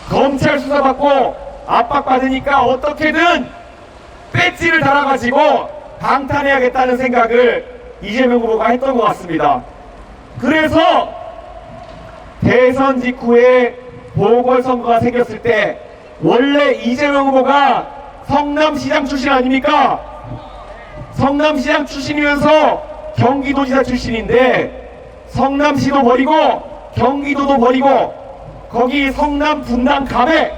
검찰 수사받고 압박받으니까 어떻게든 배지를 달아가지고 방탄해야겠다는 생각을 이재명 후보가 했던 것 같습니다. 그래서 대선 직후에 보궐선거가 생겼을 때 원래 이재명 후보가 성남시장 출신 아닙니까? 성남시장 출신이면서 경기도지사 출신인데 성남시도 버리고 경기도도 버리고 거기 성남 분당 갑에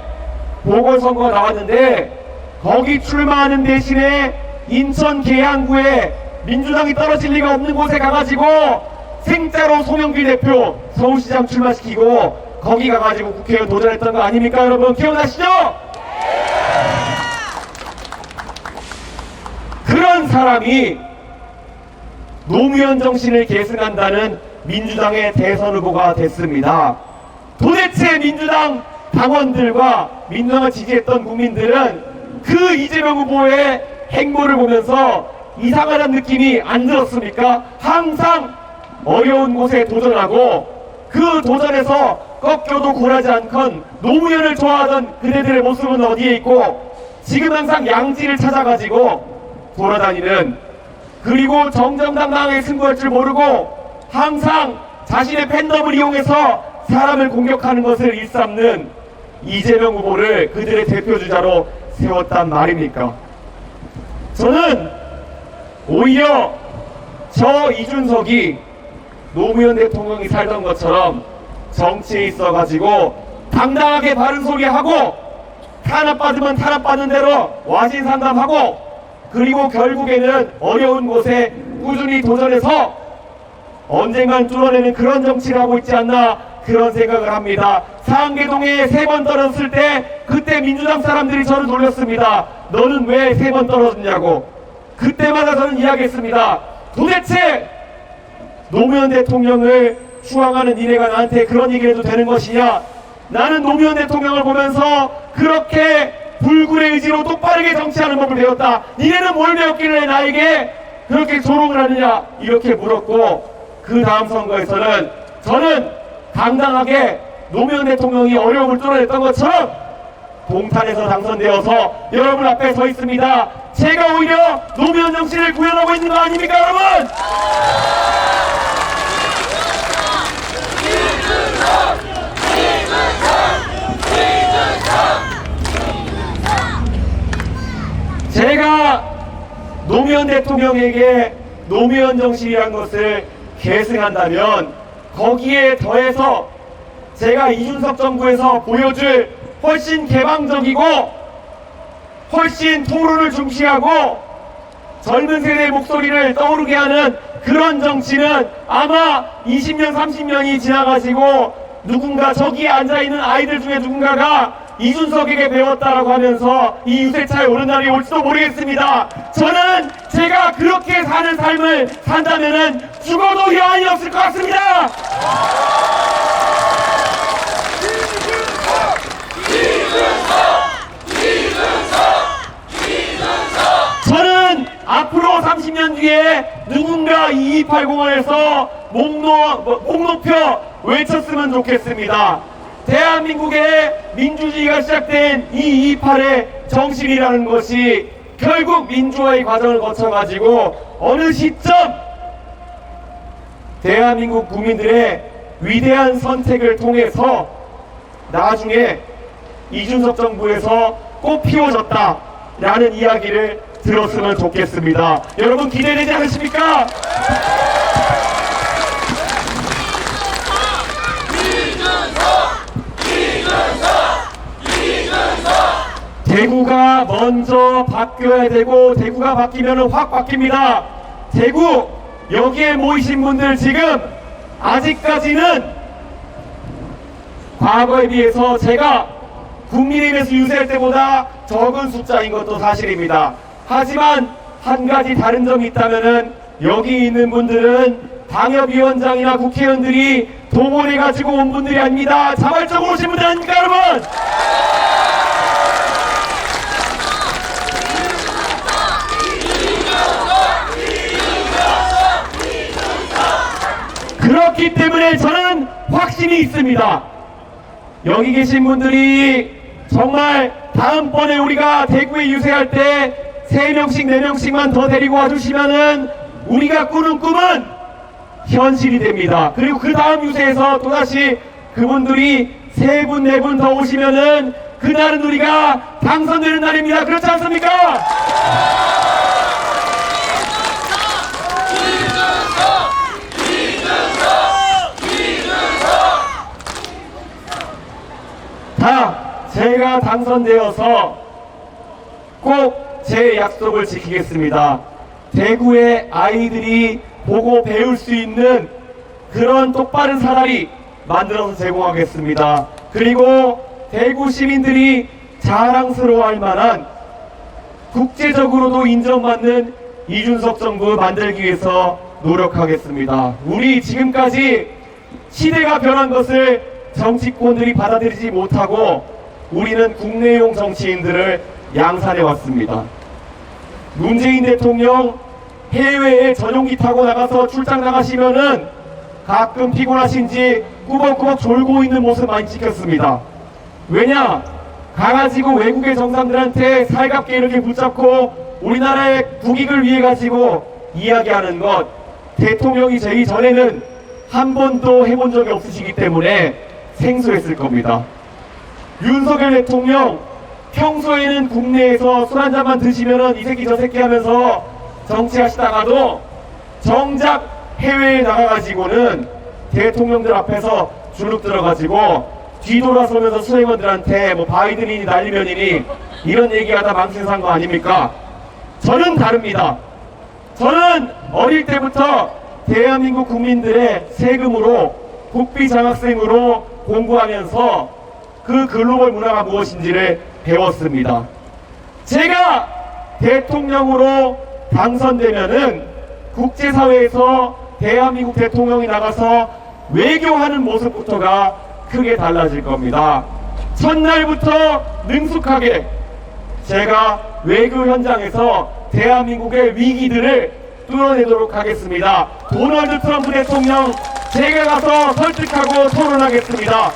보궐선거가 나왔는데 거기 출마하는 대신에 인천 계양구에 민주당이 떨어질 리가 없는 곳에 가가지고 생짜로 송영길 대표 서울시장 출마시키고 거기 가가지고 국회의원 도전했던 거 아닙니까 여러분? 기억나시죠? 그런 사람이 노무현 정신을 계승한다는 민주당의 대선 후보가 됐습니다. 도대체 민주당 당원들과 민주당을 지지했던 국민들은 그 이재명 후보의 행보를 보면서 이상하다는 느낌이 안 들었습니까? 항상 어려운 곳에 도전하고 그 도전에서 꺾여도 굴하지 않건 노무현을 좋아하던 그대들의 모습은 어디에 있고 지금 항상 양지를 찾아가지고 돌아다니는, 그리고 정정당당하게 승부할 줄 모르고 항상 자신의 팬덤을 이용해서 사람을 공격하는 것을 일삼는 이재명 후보를 그들의 대표주자로 세웠단 말입니까? 저는 오히려 저 이준석이 노무현 대통령이 살던 것처럼 정치에 있어가지고 당당하게 바른 소리 하고 탄압받으면 탄압받는 대로 와신 상담하고 그리고 결국에는 어려운 곳에 꾸준히 도전해서 언젠간 뚫어내는 그런 정치를 하고 있지 않나 그런 생각을 합니다. 상계동에 3번 떨어졌을 때 그때 민주당 사람들이 저를 놀렸습니다. 너는 왜 3번 떨어졌냐고. 그때마다 저는 이야기했습니다. 도대체 노무현 대통령을 추앙하는 니네가 나한테 그런 얘기를 해도 되는 것이냐. 나는 노무현 대통령을 보면서 그렇게 불굴의 의지로 똑바르게 정치하는 법을 배웠다. 니네는 뭘 배웠길래 나에게 그렇게 조롱을 하느냐 이렇게 물었고, 그 다음 선거에서는 저는 당당하게 노무현 대통령이 어려움을 뚫어냈던 것처럼 동탄에서 당선되어서 여러분 앞에 서 있습니다. 제가 오히려 노무현 정신을 구현하고 있는 거 아닙니까 여러분? 제가 노무현 대통령에게 노무현 정신이란 것을 계승한다면 거기에 더해서 제가 이준석 정부에서 보여줄 훨씬 개방적이고 훨씬 토론을 중시하고 젊은 세대의 목소리를 떠오르게 하는 그런 정치는 아마 20년 30년이 지나가지고 누군가 저기에 앉아있는 아이들 중에 누군가가 이준석에게 배웠다라고 하면서 이 유세차에 오른 날이 올지도 모르겠습니다. 저는 제가 그렇게 사는 삶을 산다면은 죽어도 여한이 없을 것 같습니다. 저는 앞으로 30년 뒤에 누군가 2280원에서 목 높여 외쳤으면 좋겠습니다. 대한민국의 민주주의가 시작된 이 28의 정신이라는 것이 결국 민주화의 과정을 거쳐가지고 어느 시점 대한민국 국민들의 위대한 선택을 통해서 나중에 이준석 정부에서 꽃 피워졌다라는 이야기를 들었으면 좋겠습니다. 여러분 기대되지 않으십니까? 대구가 먼저 바뀌어야 되고 대구가 바뀌면 확 바뀝니다. 대구 여기에 모이신 분들 지금 아직까지는 과거에 비해서 제가 국민의힘에서 유세할 때보다 적은 숫자인 것도 사실입니다. 하지만 한 가지 다른 점이 있다면은 여기 있는 분들은 당협위원장이나 국회의원들이 동원해가지고 온 분들이 아닙니다. 자발적으로 오신 분들 아닙니까 여러분? 그렇기 때문에 저는 확신이 있습니다. 여기 계신 분들이 정말 다음번에 우리가 대구에 유세할 때 3명씩 4명씩만 더 데리고 와주시면은 우리가 꾸는 꿈은 현실이 됩니다. 그리고 그 다음 유세에서 또다시 그분들이 3분 4분 더 오시면은 그날은 우리가 당선되는 날입니다. 그렇지 않습니까? 다 제가 당선되어서 꼭 제 약속을 지키겠습니다. 대구의 아이들이 보고 배울 수 있는 그런 똑바른 사다리 만들어서 제공하겠습니다. 그리고 대구 시민들이 자랑스러워할 만한 국제적으로도 인정받는 이준석 정부 만들기 위해서 노력하겠습니다. 우리 지금까지 시대가 변한 것을 정치권들이 받아들이지 못하고 우리는 국내용 정치인들을 양산해 왔습니다. 문재인 대통령 해외에 전용기 타고 나가서 출장 나가시면은 가끔 피곤하신지 꾸벅꾸벅 졸고 있는 모습 많이 찍혔습니다. 왜냐? 가가지고 외국의 정상들한테 살갑게 이렇게 붙잡고 우리나라의 국익을 위해 가지고 이야기하는 것, 대통령이 되기 전에는 한 번도 해본 적이 없으시기 때문에 생소했을 겁니다. 윤석열 대통령 평소에는 국내에서 술 한잔만 드시면은 이 새끼 저 새끼 하면서 정치하시다가도 정작 해외에 나가가지고는 대통령들 앞에서 주눅 들어가지고 뒤돌아서면서 수행원들한테 뭐 바이든이니 날리면이니 이런 얘기하다 망신산 거 아닙니까? 저는 다릅니다. 저는 어릴 때부터 대한민국 국민들의 세금으로 국비 장학생으로 공부하면서 그 글로벌 문화가 무엇인지를 배웠습니다. 제가 대통령으로 당선되면은 국제사회에서 대한민국 대통령이 나가서 외교하는 모습부터가 크게 달라질 겁니다. 첫날부터 능숙하게 제가 외교 현장에서 대한민국의 위기들을 뚫어내도록 하겠습니다. 도널드 트럼프 대통령 제가 가서 설득하고 토론하겠습니다.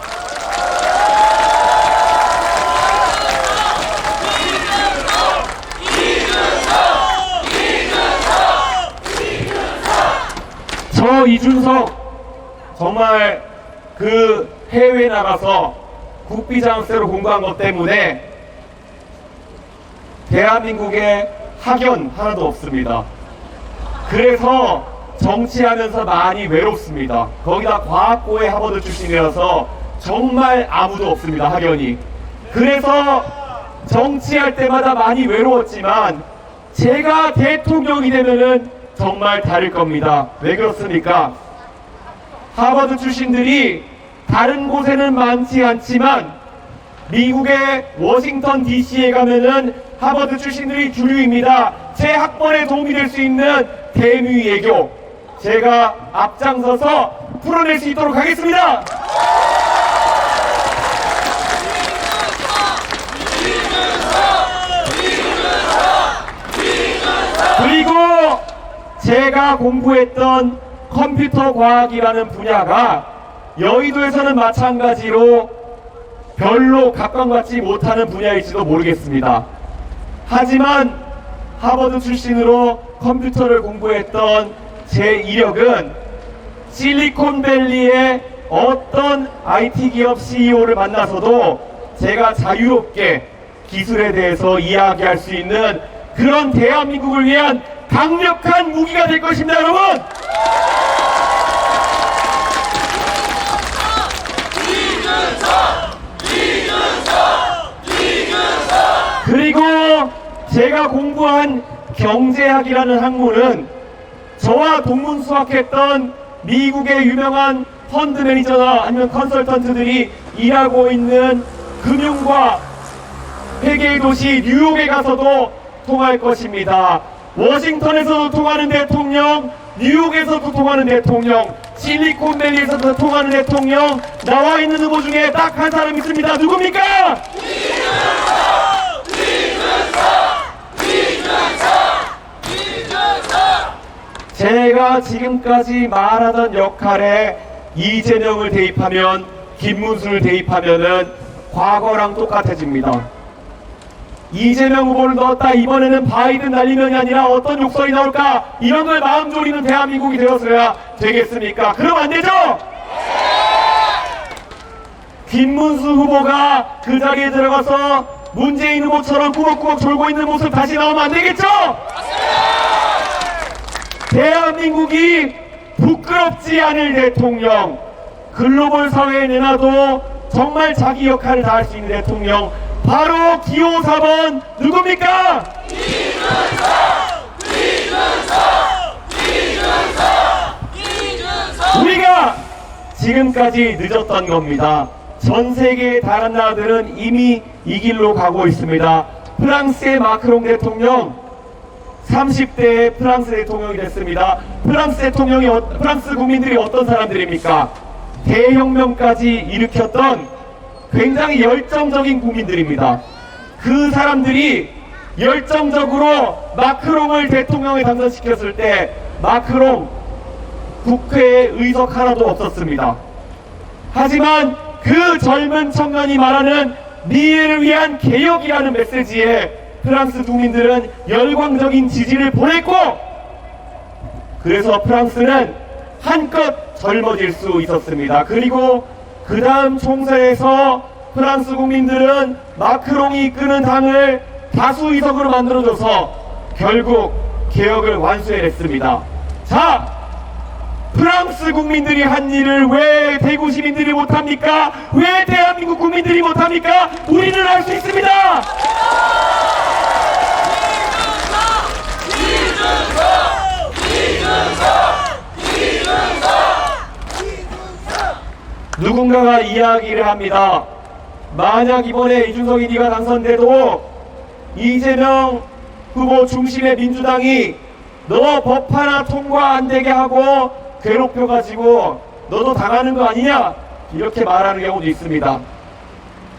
저 이준석 정말 그 해외 나가서 국비장학생으로 공부한 것 때문에 대한민국에 학연 하나도 없습니다. 그래서 정치하면서 많이 외롭습니다. 거기다 과학고의 하버드 출신이라서 정말 아무도 없습니다. 학연이. 그래서 정치할 때마다 많이 외로웠지만 제가 대통령이 되면은 정말 다를 겁니다. 왜 그렇습니까? 하버드 출신들이 다른 곳에는 많지 않지만 미국의 워싱턴 DC에 가면은 하버드 출신들이 주류입니다. 제 학번에 도움이 될 수 있는 대미 외교 제가 앞장서서 풀어낼 수 있도록 하겠습니다. 그리고 제가 공부했던 컴퓨터 과학이라는 분야가 여의도에서는 마찬가지로 별로 각광받지 못하는 분야일지도 모르겠습니다. 하지만 하버드 출신으로 컴퓨터를 공부했던 제 이력은 실리콘밸리의 어떤 IT 기업 CEO를 만나서도 제가 자유롭게 기술에 대해서 이야기할 수 있는 그런 대한민국을 위한 강력한 무기가 될 것입니다, 여러분! 그리고 제가 공부한 경제학이라는 학문은 저와 동문수학했던 미국의 유명한 펀드 매니저나 아니면 컨설턴트들이 일하고 있는 금융과 회계의 도시 뉴욕에 가서도 통할 것입니다. 워싱턴에서도 통하는 대통령, 뉴욕에서도 통하는 대통령, 실리콘밸리에서도 통하는 대통령, 나와 있는 후보 중에 딱 한 사람 있습니다. 누굽니까? 제가 지금까지 말하던 역할에 이재명을 대입하면, 김문수를 대입하면은 과거랑 똑같아집니다. 이재명 후보를 넣었다, 이번에는 바이든 날리면이 아니라 어떤 욕설이 나올까, 이런 걸 마음 졸이는 대한민국이 되었어야 되겠습니까? 그럼 안 되죠? 김문수 후보가 그 자리에 들어가서 문재인 후보처럼 꾸벅꾸벅 졸고 있는 모습 다시 나오면 안 되겠죠? 대한민국이 부끄럽지 않을 대통령, 글로벌 사회에 내놔도 정말 자기 역할을 다할 수 있는 대통령, 바로 기호 4번 누굽니까? 우리가 지금까지 늦었던 겁니다. 전 세계의 다른 나라들은 이미 이 길로 가고 있습니다. 프랑스의 마크롱 대통령 30대에 프랑스 대통령이 됐습니다. 프랑스 국민들이 어떤 사람들입니까? 대혁명까지 일으켰던 굉장히 열정적인 국민들입니다. 그 사람들이 열정적으로 마크롱을 대통령에 당선시켰을 때 마크롱 국회에 의석 하나도 없었습니다. 하지만 그 젊은 청년이 말하는 미래를 위한 개혁이라는 메시지에 프랑스 국민들은 열광적인 지지를 보냈고, 그래서 프랑스는 한껏 젊어질 수 있었습니다. 그리고 그 다음 총선에서 프랑스 국민들은 마크롱이 이끄는 당을 다수 의석으로 만들어줘서 결국 개혁을 완수해냈습니다. 자, 프랑스 국민들이 한 일을 왜 대구 시민들이 못합니까? 왜 대한민국 국민들이 못합니까? 우리는 할 수 있습니다! 누군가가 이야기를 합니다. 만약 이번에 이준석이 네가 당선돼도 이재명 후보 중심의 민주당이 너 법 하나 통과 안 되게 하고 괴롭혀가지고 너도 당하는 거 아니냐, 이렇게 말하는 경우도 있습니다.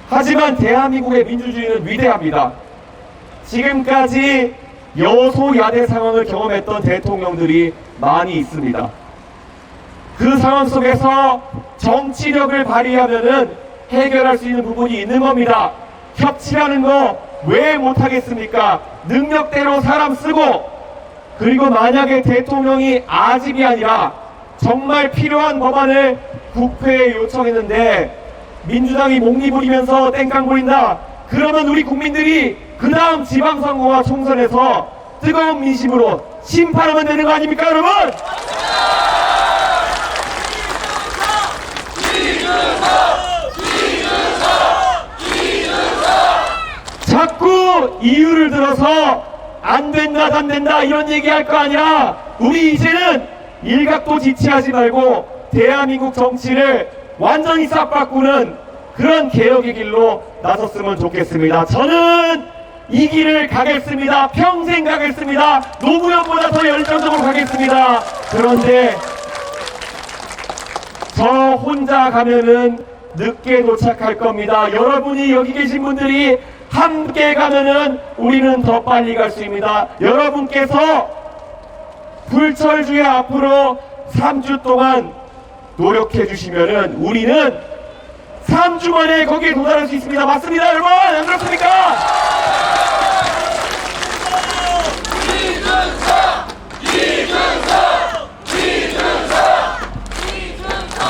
하지만 대한민국의 민주주의는 위대합니다. 지금까지 여소야대 상황을 경험했던 대통령들이 많이 있습니다. 그 상황 속에서 정치력을 발휘하면은 해결할 수 있는 부분이 있는 겁니다. 협치라는 거 왜 못하겠습니까? 능력대로 사람 쓰고, 그리고 만약에 대통령이 아집이 아니라 정말 필요한 법안을 국회에 요청했는데 민주당이 목리 부리면서 땡깡 부린다, 그러면 우리 국민들이 그 다음 지방선거와 총선에서 뜨거운 민심으로 심판하면 되는 거 아닙니까, 여러분? 자꾸 이유를 들어서 안 된다, 안 된다 이런 얘기할 거 아니라 우리 이제는 일각도 지치하지 말고 대한민국 정치를 완전히 싹 바꾸는 그런 개혁의 길로 나섰으면 좋겠습니다. 저는 이 길을 가겠습니다. 평생 가겠습니다. 노무현보다 더 열정적으로 가겠습니다. 그런데 저 혼자 가면은 늦게 도착할 겁니다. 여러분이 여기 계신 분들이 함께 가면은 우리는 더 빨리 갈 수 있습니다. 여러분께서 불철주의 앞으로 3주 동안 노력해 주시면은 우리는 3주 만에 거기에 도달할 수 있습니다. 맞습니다, 여러분? 안 그렇습니까?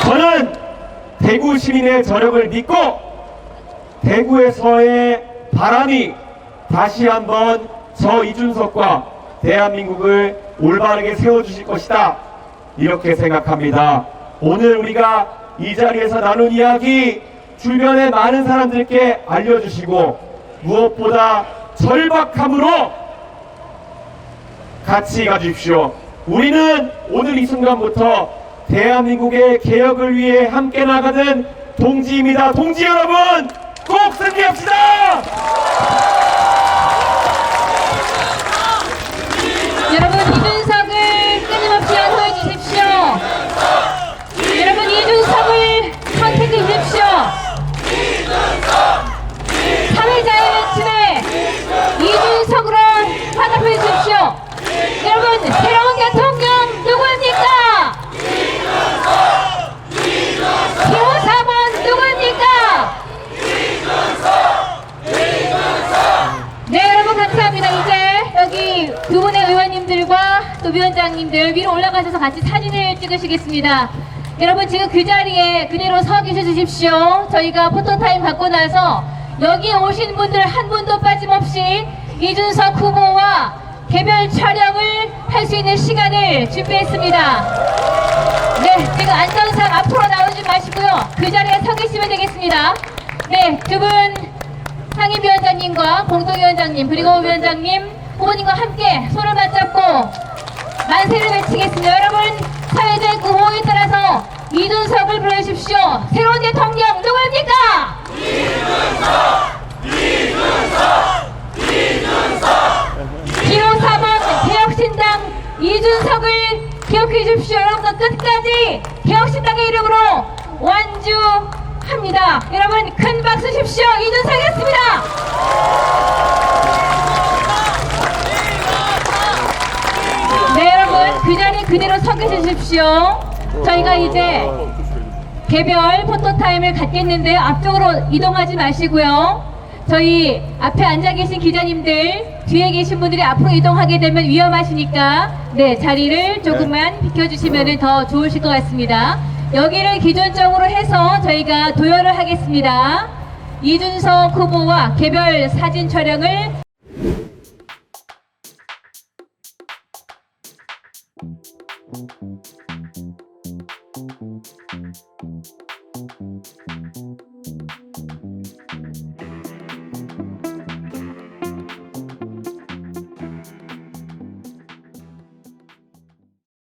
저는 대구 시민의 저력을 믿고 대구에서의 바람이 다시 한번 저 이준석과 대한민국을 올바르게 세워주실 것이다, 이렇게 생각합니다. 오늘 우리가 이 자리에서 나눈 이야기 주변의 많은 사람들께 알려주시고 무엇보다 절박함으로 같이 가주십시오. 우리는 오늘 이 순간부터 대한민국의 개혁을 위해 함께 나가는 동지입니다. 동지 여러분, 꼭 승리합시다! 여러분, 이준석을 끊임없이 연호해 주십시오. 여러분, 이준석을 선택해 주십시오. 사회자의 외침에 이준석으로 화답해 주십시오. 여러분, 새로운 대통령 누구입니까? 기호 4번 누구입니까? 네, 올라가셔서 같이 사진을 찍으시겠습니다. 여러분 지금 그 자리에 그대로 서 계셔 주십시오. 저희가 포토타임 갖고 나서 여기 오신 분들 한 분도 빠짐없이 이준석 후보와 개별 촬영을 할 수 있는 시간을 준비했습니다. 네, 지금 안전상 앞으로 나오지 마시고요. 그 자리에 서 계시면 되겠습니다. 네, 두 분 상임위원장님과 공동위원장님 그리고 위원장님 후보님과 함께 손을 맞잡고 만세를 외치겠습니다. 여러분 사회적 구호에 따라서 이준석을 불러주십시오. 새로운 대통령 누구입니까? 기호 4번 개혁신당 이준석을 기억해 주십시오. 여러분 끝까지 개혁신당의 이름으로 완주합니다. 여러분 큰 박수 주십시오. 이준석이었습니다. 네 여러분 그 자리 그대로 서 계십시오. 저희가 이제 개별 포토타임을 갖겠는데요. 앞쪽으로 이동하지 마시고요. 저희 앞에 앉아 계신 기자님들 뒤에 계신 분들이 앞으로 이동하게 되면 위험하시니까 네 자리를 조금만 비켜주시면 더 좋으실 것 같습니다. 여기를 기준점으로 해서 저희가 도열을 하겠습니다. 이준석 후보와 개별 사진 촬영을